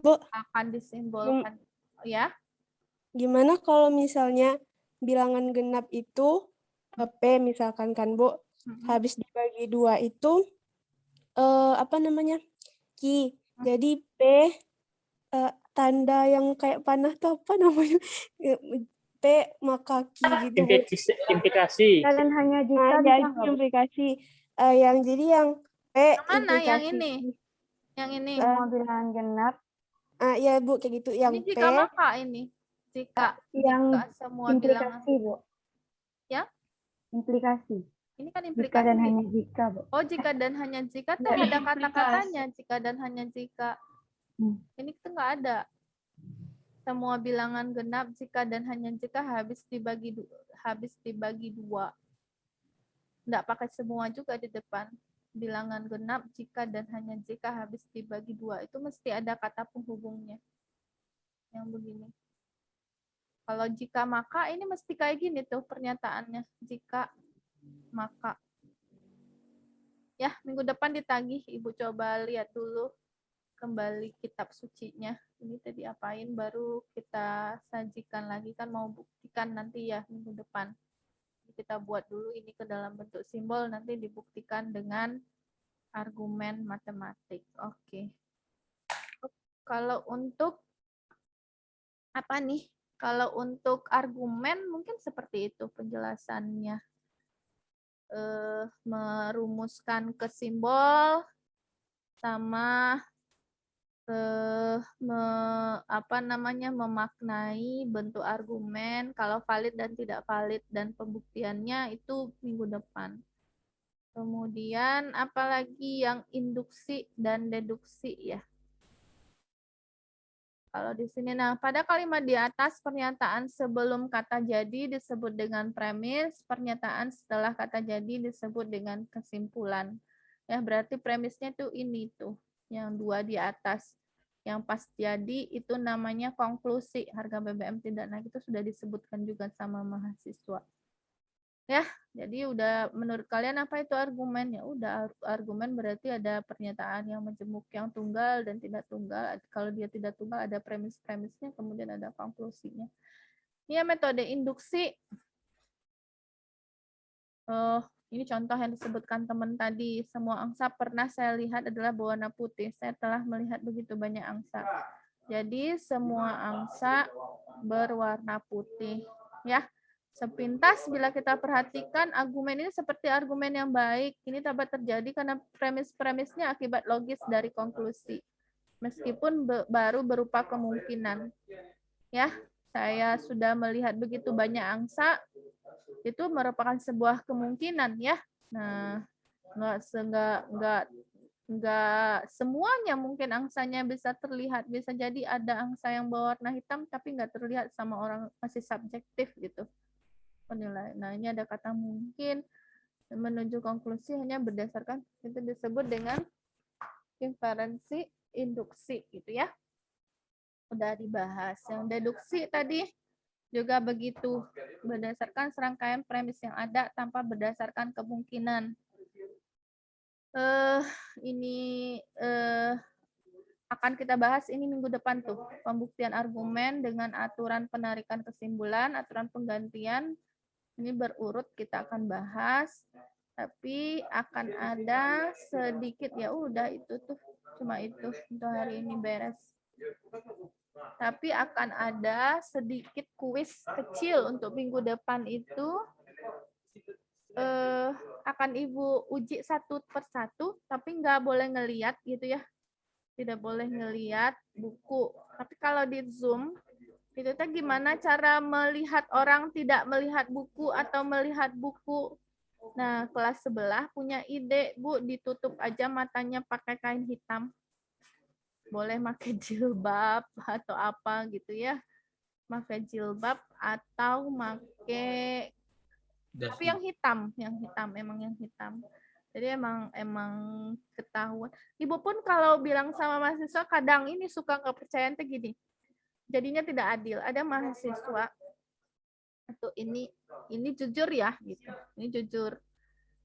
Bu, akan disimbolkan ya. Gimana kalau misalnya bilangan genap itu P misalkan kan Bu, habis dibagi 2 itu apa namanya? Q. Jadi P tanda yang kayak panah tuh apa namanya? P maka Q gitu. Implikasi. Dan hanya jika jadi implikasi. Jadi yang P mana implikasi. yang ini? Yang ini. Semua bilangan genap. Ya Bu, kayak gitu. Yang ini jika P, maka ini. Jika yang jika semua implikasi, bilangan. Bu. Ya? Implikasi. Ini kan implikasi. Jika dan hanya jika, Bu. Oh, jika dan hanya jika tuh ada kata-katanya, jika dan hanya jika. Ini tuh nggak ada. Semua bilangan genap jika dan hanya jika habis dibagi 2. Nggak pakai semua juga di depan. Bilangan genap jika dan hanya jika habis dibagi 2. Itu mesti ada kata penghubungnya. Yang begini. Kalau jika maka ini mesti kayak gini tuh pernyataannya. Jika maka. Ya, minggu depan ditagih. Ibu coba lihat dulu kembali kitab sucinya. Ini tadi apain baru kita sajikan lagi, kan mau buktikan nanti ya minggu depan. Kita buat dulu ini ke dalam bentuk simbol, nanti dibuktikan dengan argumen matematik. Oke. Kalau untuk apa nih? Kalau untuk argumen mungkin seperti itu penjelasannya. Merumuskan ke simbol sama memaknai bentuk argumen, kalau valid dan tidak valid, dan pembuktiannya itu minggu depan. Kemudian apalagi yang induksi dan deduksi ya. Kalau di sini, nah pada kalimat di atas pernyataan sebelum kata jadi disebut dengan premis, pernyataan setelah kata jadi disebut dengan kesimpulan. Ya berarti premisnya tuh ini tuh, yang 2 di atas. Yang pas jadi itu namanya konklusi, harga BBM tidak naik itu sudah disebutkan juga sama mahasiswa. Ya, jadi udah menurut kalian apa itu argumen? Ya udah, argumen berarti ada pernyataan yang majemuk, yang tunggal dan tidak tunggal. Kalau dia tidak tunggal ada premis-premisnya, kemudian ada konklusinya. Ini metode induksi. Ini contoh yang disebutkan teman tadi. Semua angsa pernah saya lihat adalah berwarna putih. Saya telah melihat begitu banyak angsa. Jadi semua angsa berwarna putih. Ya, sepintas bila kita perhatikan argumen ini seperti argumen yang baik. Ini dapat terjadi karena premis-premisnya akibat logis dari konklusi. Meskipun baru berupa kemungkinan. Ya, saya sudah melihat begitu banyak angsa. Itu merupakan sebuah kemungkinan ya. Nah, nggak semuanya mungkin angsanya bisa terlihat. Bisa jadi ada angsa yang berwarna hitam tapi nggak terlihat sama orang, masih subjektif gitu penilaian. Nah, ini ada kata mungkin menuju konklusi hanya berdasarkan, itu disebut dengan inferensi induksi gitu ya. Udah dibahas. Yang deduksi tadi juga begitu, berdasarkan serangkaian premis yang ada tanpa berdasarkan kemungkinan. Ini akan kita bahas ini minggu depan tuh, pembuktian argumen dengan aturan penarikan kesimpulan, aturan penggantian, Ini berurut kita akan bahas, tapi akan ada sedikit, ya udah itu tuh, cuma itu untuk hari ini beres. Tapi akan ada sedikit kuis kecil untuk minggu depan itu, akan Ibu uji satu persatu, tapi nggak boleh ngeliat gitu ya. Tidak boleh ngeliat buku. Tapi kalau di Zoom, itu teh gimana cara melihat orang tidak melihat buku atau melihat buku. Nah, kelas sebelah punya ide, Bu, ditutup aja matanya pakai kain hitam. Boleh pakai jilbab atau apa gitu ya. Pakai jilbab atau pakai, tapi yang hitam, emang yang hitam. Jadi emang ketahuan. Ibu pun kalau bilang sama mahasiswa kadang ini suka nggak percaya teh gini. Jadinya tidak adil. Ada mahasiswa atau ini jujur ya gitu. Ini jujur.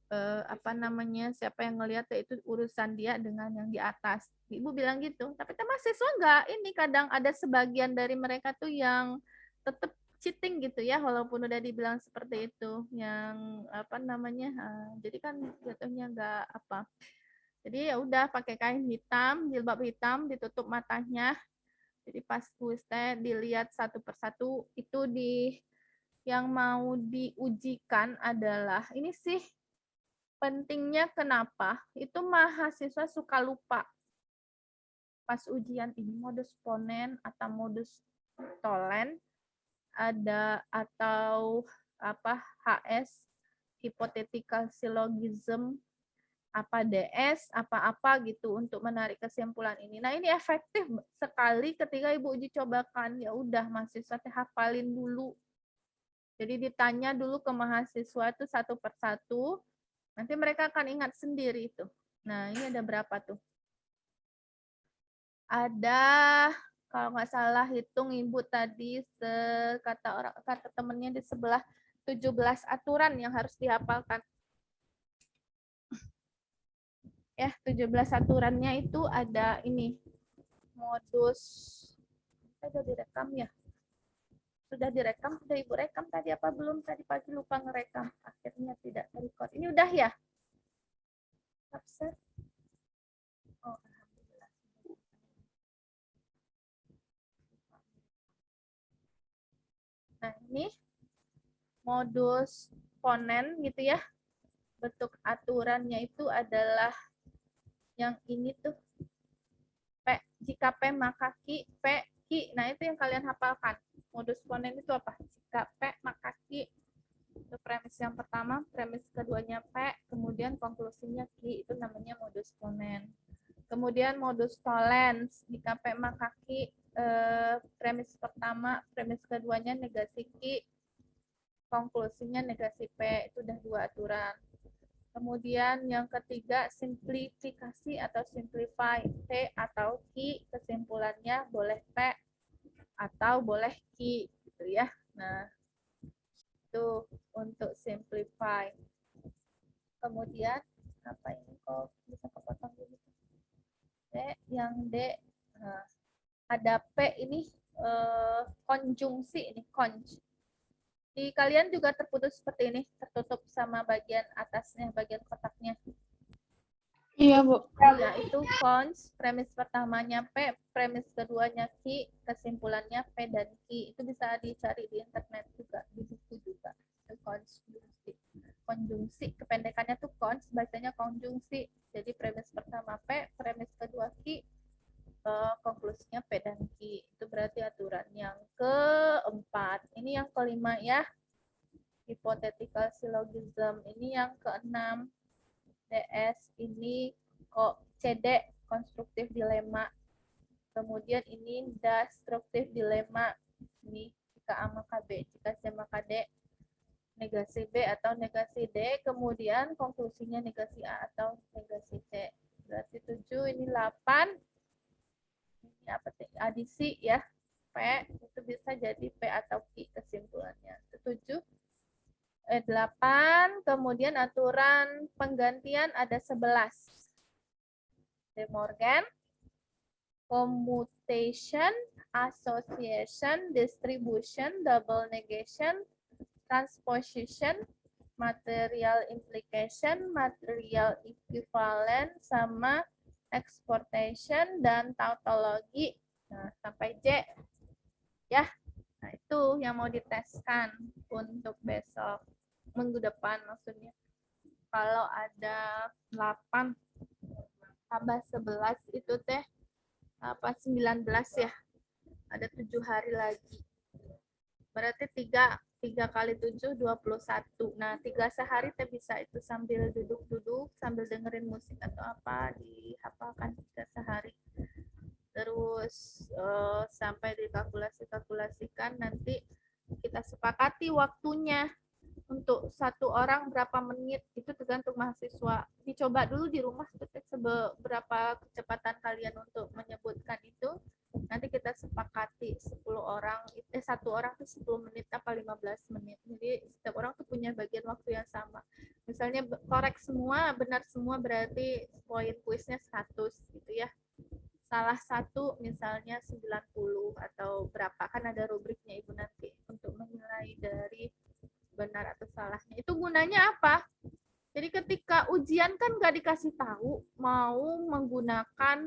Siapa yang ngelihat itu urusan dia dengan yang di atas. Ibu bilang gitu. Tapi mahasiswa enggak. Ini kadang ada sebagian dari mereka tuh yang tetap cheating gitu ya, walaupun udah dibilang seperti itu. Yang jadi kan jatuhnya enggak apa. Jadi ya udah pakai kain hitam, jilbab hitam, ditutup matanya. Jadi pas kuis teh dilihat satu persatu, itu yang mau diujikan adalah ini sih pentingnya kenapa? Itu mahasiswa suka lupa pas ujian ini modus ponen atau modus tolen ada atau HS hypothetical syllogism apa DS, apa-apa gitu untuk menarik kesimpulan ini. Nah, ini efektif sekali ketika Ibu uji cobakan. Ya udah, mahasiswa teh hafalin dulu. Jadi ditanya dulu ke mahasiswa itu satu persatu, nanti mereka akan ingat sendiri itu. Nah, ini ada berapa tuh? Ada, kalau nggak salah hitung Ibu tadi, kata temennya di sebelah, 17 aturan yang harus dihafalkan. Ya, 17 aturannya itu ada ini modus, sudah direkam ya, sudah direkam, sudah Ibu rekam tadi apa belum? Tadi pagi lupa ngerekam, akhirnya tidak record. Ini udah ya? Absen? Oh, alhamdulillah. Nah, ini modus ponen gitu ya. Bentuk aturannya itu adalah yang ini tuh, P, jika P maka Q, P, Q. Nah, itu yang kalian hafalkan. Modus ponen itu apa? Jika P maka Q. Itu premis yang pertama, premis keduanya P, kemudian konklusinya Q, itu namanya modus ponen. Kemudian modus tollens, jika P maka Q, premis pertama, premis keduanya negasi Q, konklusinya negasi P, itu udah 2 aturan. Kemudian yang ketiga, simplifikasi atau simplify, P atau Q, kesimpulannya boleh P atau boleh Q, gitu ya. Nah, itu untuk simplify. Kemudian, apa ini kok bisa kepotong gini? D, yang D, nah, ada P ini konjungsi, ini konj. Di kalian juga terputus seperti ini, tertutup sama bagian atasnya, bagian kotaknya. Iya, Bu. Ya, itu cons, premis pertamanya P, premis keduanya Q, kesimpulannya P dan Q. Itu bisa dicari di internet juga, di buku juga. Itu konjungsi. Konjungsi, kependekannya tuh cons, bacanya konjungsi. Jadi premis pertama P, premis kedua Q, konklusinya P dan Q. Itu berarti aturan yang keempat. Ini yang kelima ya. Hypothetical syllogism. Ini yang keenam. DS. Ini kok CD, konstruktif dilema. Kemudian ini destruktif dilema. Ini jika A maka B, jika C maka D. Negasi B atau negasi D. Kemudian konklusinya negasi A atau negasi C. Berarti 7, ini 8. Ini apa? Adisi ya. P itu bisa jadi P atau Q kesimpulannya. 7. 8. Kemudian aturan penggantian ada 11. De Morgan, commutation, association, distribution, double negation, transposition, material implication, material equivalent, sama exportation, dan tautologi. Nah, sampai J. Ya, nah itu yang mau diteskan untuk besok. Minggu depan maksudnya. Kalau ada 8 tambah 11 itu teh apa 19 ya. Ada 7 hari lagi. Berarti 3 kali 7, 21. Nah, 3 sehari teh bisa itu sambil duduk-duduk, sambil dengerin musik atau apa, dihafalkan 3 sehari. Terus sampai dikalkulasikan, nanti kita sepakati waktunya. Untuk 1 orang berapa menit, itu tergantung mahasiswa. Dicoba dulu di rumah, seberapa kecepatan kalian untuk menyebutkan itu. Nanti kita sepakati 1 orang itu 10 menit apa 15 menit. Jadi setiap orang tuh punya bagian waktu yang sama. Misalnya korek semua, benar semua berarti poin kuisnya 100 gitu ya. Salah 1 misalnya 90 atau berapa, kan ada rubriknya Ibu nanti untuk menilai dari benar atau salahnya. Itu gunanya apa? Jadi ketika ujian kan nggak dikasih tahu mau menggunakan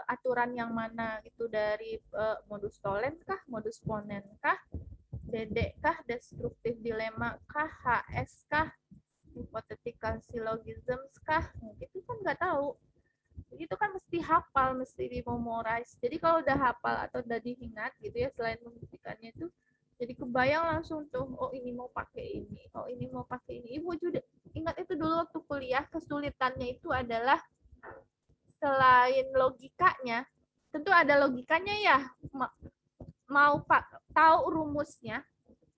aturan yang mana gitu dari modus tollens kah, modus ponens kah, DD kah, destructive dilemma kah, HS kah, hypothetical syllogisms kah, gitu kan nggak tahu. Itu kan mesti hafal, mesti dimemorize. Jadi kalau udah hafal atau udah diingat gitu ya, selain membuktikannya itu, jadi kebayang langsung tuh, oh ini mau pakai ini, oh ini mau pakai ini. Ibu juga ingat itu dulu waktu kuliah, kesulitannya itu adalah selain logikanya, tentu ada logikanya ya, mau tahu rumusnya,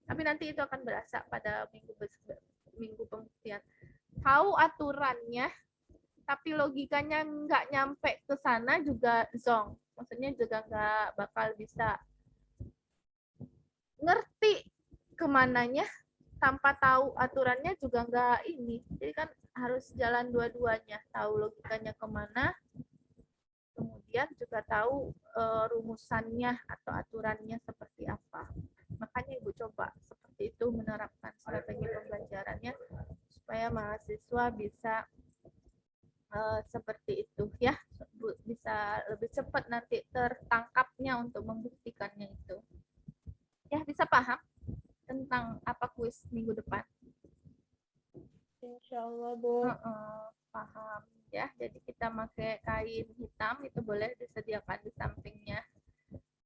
tapi nanti itu akan berasa pada minggu pembuktian. Tahu aturannya, tapi logikanya nggak nyampe ke sana juga zonk. Maksudnya juga nggak bakal bisa ngerti kemananya, tanpa tahu aturannya juga nggak ini. Jadi kan harus jalan dua-duanya, tahu logikanya kemana, kemudian juga tahu rumusannya atau aturannya seperti apa. Makanya Ibu coba seperti itu menerapkan strategi pembelajarannya supaya mahasiswa bisa seperti itu ya, bisa lebih cepat nanti tertangkapnya untuk membuktikannya itu. Ya, bisa paham tentang apa kuis minggu depan? Insya Allah, Bu. Paham ya. Jadi kita pakai kain hitam, itu boleh disediakan di sampingnya.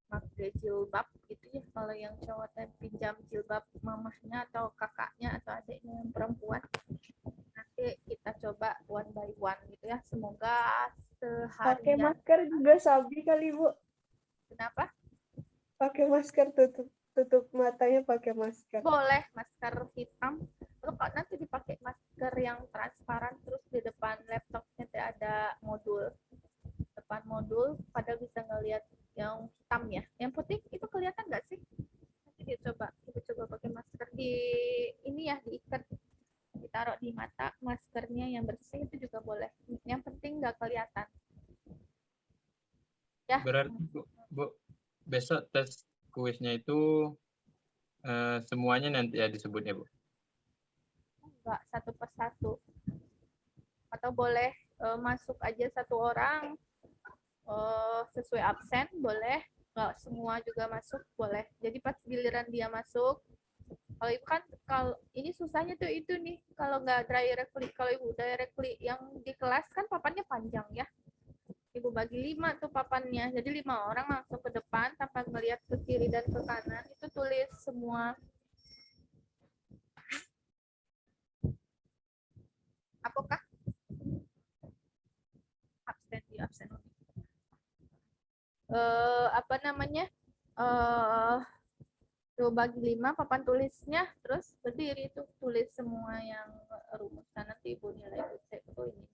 Pakai jilbab gitu ya. Kalau yang cowok pinjam jilbab mamahnya atau kakaknya atau adiknya yang perempuan. Nanti kita coba one by one gitu ya. Semoga seharian. Pakai masker juga Sabi kali, Bu. Kenapa? Pakai masker, tutup matanya pakai masker. Boleh masker hitam. Kalau nanti dipakai masker yang transparan, terus di depan laptopnya ada modul. Depan modul, pada bisa ngelihat yang hitam ya. Yang putih itu kelihatan nggak sih? Nanti kita coba pakai masker di ini ya, diikat, ditaruh di mata, maskernya yang bersih itu juga boleh. Yang penting nggak kelihatan. Ya. Berarti Bu, besok tes kuisnya itu semuanya nanti ya disebutnya, Bu? Enggak, 1 per 1. Atau boleh masuk aja 1 orang sesuai absen, boleh. Enggak semua juga masuk, boleh. Jadi pas giliran dia masuk, kalau Ibu kan, kalau ini susahnya tuh itu nih, kalau nggak directly, kalau Ibu directly yang di kelas kan papannya panjang ya. Ibu bagi 5 tuh papannya, jadi 5 orang langsung ke depan tanpa melihat ke kiri dan ke kanan, itu tulis semua. Apakah? Absen. Apa namanya? Tuh bagi 5 papan tulisnya, terus berdiri tuh tulis semua yang rumusnya, nanti Ibu nilai, Ibu cek, oh ini.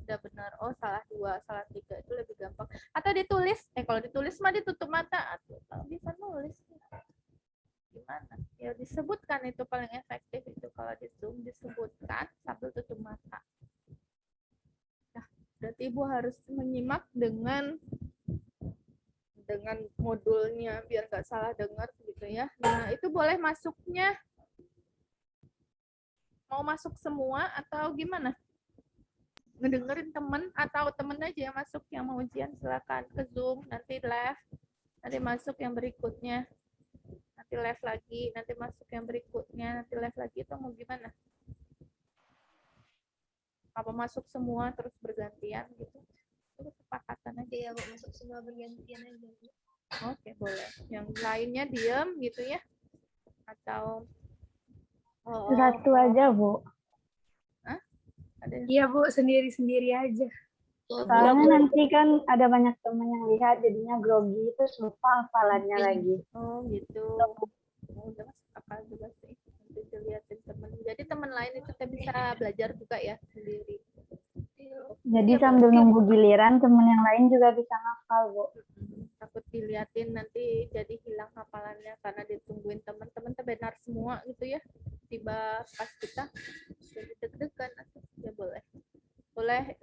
Udah benar, oh salah 2, salah 3, itu lebih gampang. Atau ditulis, kalau ditulis mah ditutup mata, atau bisa nulis. Gimana? Ya disebutkan, itu paling efektif itu kalau di Zoom, disebutkan sambil tutup mata. Nah, berarti Ibu harus menyimak dengan modulnya biar nggak salah dengar gitu. gitu ya. Nah, itu boleh masuknya, mau masuk semua atau gimana? Ngedengerin temen atau temen aja yang masuk yang mau ujian, silakan ke Zoom, nanti live, nanti masuk yang berikutnya, nanti live lagi, nanti masuk yang berikutnya, nanti live lagi, itu mau gimana? Apa masuk semua terus bergantian gitu? Itu kesepakatan aja. Iya, Bu, masuk semua bergantian aja, Bu. Oke, boleh. Yang lainnya diam gitu ya? Atau satu aja, Bu. Hah? Iya, Bu, sendiri-sendiri aja. Soalnya nanti kan ada banyak teman yang lihat, jadinya grogi, terus lupa hafalannya lagi. Oh gitu. Udah masuk akal juga sih. Nanti dilihatin temen. Jadi teman lain itu kita bisa belajar juga ya sendiri. Jadi sambil nunggu giliran, teman yang lain juga bisa ngafal, Bu. Takut dilihatin nanti jadi hilang hafalannya karena ditungguin teman-teman benar semua gitu ya. Tiba pas kita jadi deg-degan, ya boleh. Boleh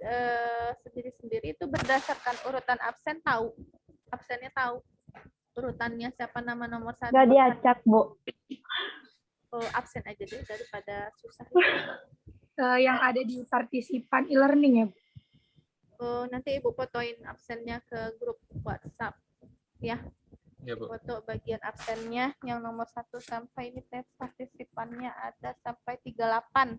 sendiri-sendiri itu berdasarkan urutan absen tahu. Absennya tahu. Urutannya siapa nama nomor 1. Gak diacak, Bu. Oh, absen aja deh daripada susah. Yang ada di partisipan e-learning ya, Bu? Oh, nanti Ibu fotoin absennya ke grup WhatsApp. Ya. Ya, Bu. Foto bagian absennya yang nomor 1 sampai ini tes partisipannya ada sampai 38.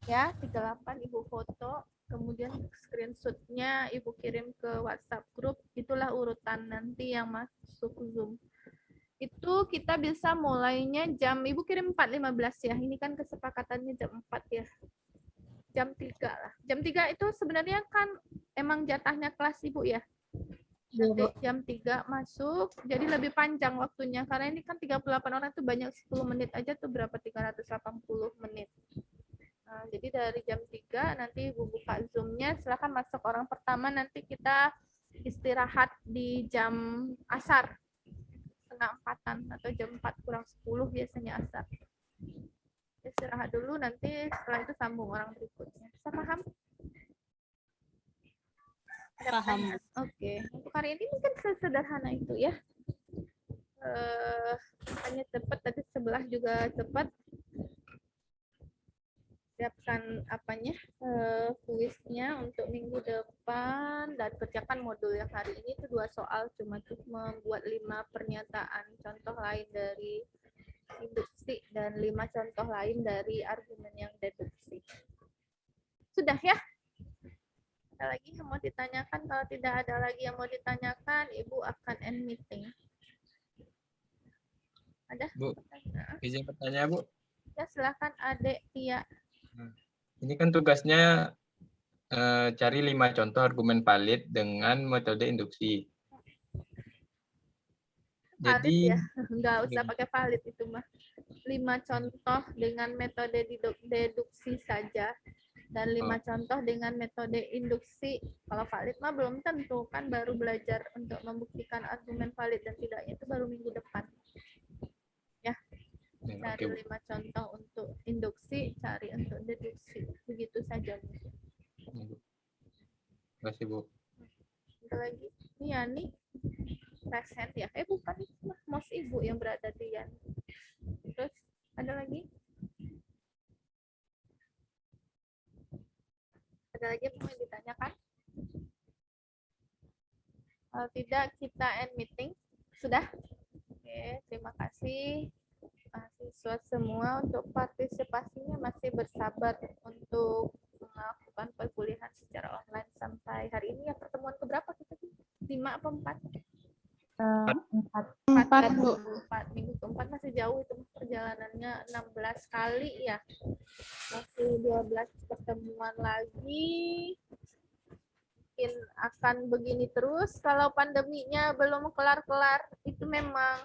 Ya, 38 Ibu foto, kemudian screenshot-nya Ibu kirim ke WhatsApp grup, itulah urutan nanti yang masuk Zoom. Itu kita bisa mulainya jam, Ibu kirim 4.15 ya, ini kan kesepakatannya jam 4 ya. Jam 3 lah. Jam 3 itu sebenarnya kan emang jatahnya kelas Ibu ya. Nanti jam 3 masuk, jadi lebih panjang waktunya, karena ini kan 38 orang itu banyak, 10 menit aja tuh berapa, 380 menit. Nah, jadi dari jam 3 nanti Ibu buka Zoom-nya, silakan masuk orang pertama, nanti kita istirahat di jam asar, setengah 4-an, atau jam 4 kurang 10 biasanya asar. Istirahat dulu, nanti setelah itu sambung orang berikutnya. Bisa paham? Paham. Oke, untuk hari ini mungkin sesederhana itu ya. Hanya cepat, tadi sebelah juga cepat. Siapkan apanya, kuisnya untuk minggu depan, dan kerjakan modul yang hari ini itu 2 soal, cuma tuh membuat 5 pernyataan contoh lain dari induksi dan 5 contoh lain dari argumen yang deduksi. Sudah ya? Ada lagi yang mau ditanyakan? Kalau tidak ada lagi yang mau ditanyakan, Ibu akan end meeting. Ada? Bu, izin bertanya, Bu. Ya, silakan Adek Tia. Ini kan tugasnya cari 5 contoh argumen valid dengan metode induksi. Jadi ya, nggak usah pakai valid itu mah. 5 contoh dengan metode deduksi saja. Dan 5 contoh dengan metode induksi. Kalau valid mah belum tentu, kan baru belajar untuk membuktikan argumen valid dan tidaknya itu baru minggu depan. Ya, cari 5 contoh untuk induksi, cari untuk deduksi. Begitu saja. Terima kasih, Bu. Ada lagi? Ini Yani. Present ya? Bukan, mos Ibu yang berada di Yani. Terus, ada lagi? Ada lagi yang mau ditanyakan? Kalau tidak, kita end meeting. Sudah? Oke, terima kasih mahasiswa semua untuk partisipasinya, masih bersabar untuk melakukan perkuliahan secara online sampai hari ini. Ya, pertemuan keberapa kita? 5 apa 4? 4, Bu. 4, minggu keempat masih jauh itu perjalanannya, 16 kali ya. Masih 12 pertemuan lagi. Mungkin akan begini terus kalau pandeminya belum kelar-kelar. Itu memang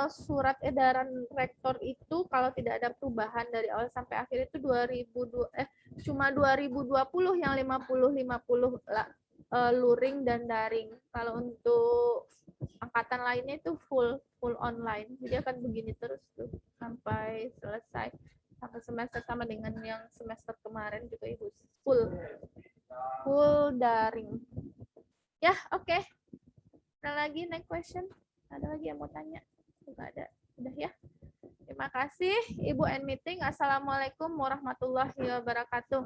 surat edaran rektor itu kalau tidak ada perubahan dari awal sampai akhir itu cuma 2020 yang 50-50 luring dan daring. Kalau untuk angkatan lainnya itu full online. Jadi akan begini terus tuh sampai selesai, sampai semester, sama dengan yang semester kemarin juga Ibu, full daring. Ya, oke. Ada lagi next question? Ada lagi yang mau tanya? Enggak ada. Udah ya. Terima kasih Ibu and Meeting. Assalamualaikum warahmatullahi wabarakatuh.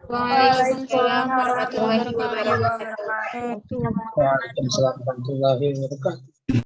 Waalaikumsalam warahmatullahi wabarakatuh. Waalaikumsalam warahmatullahi wabarakatuh.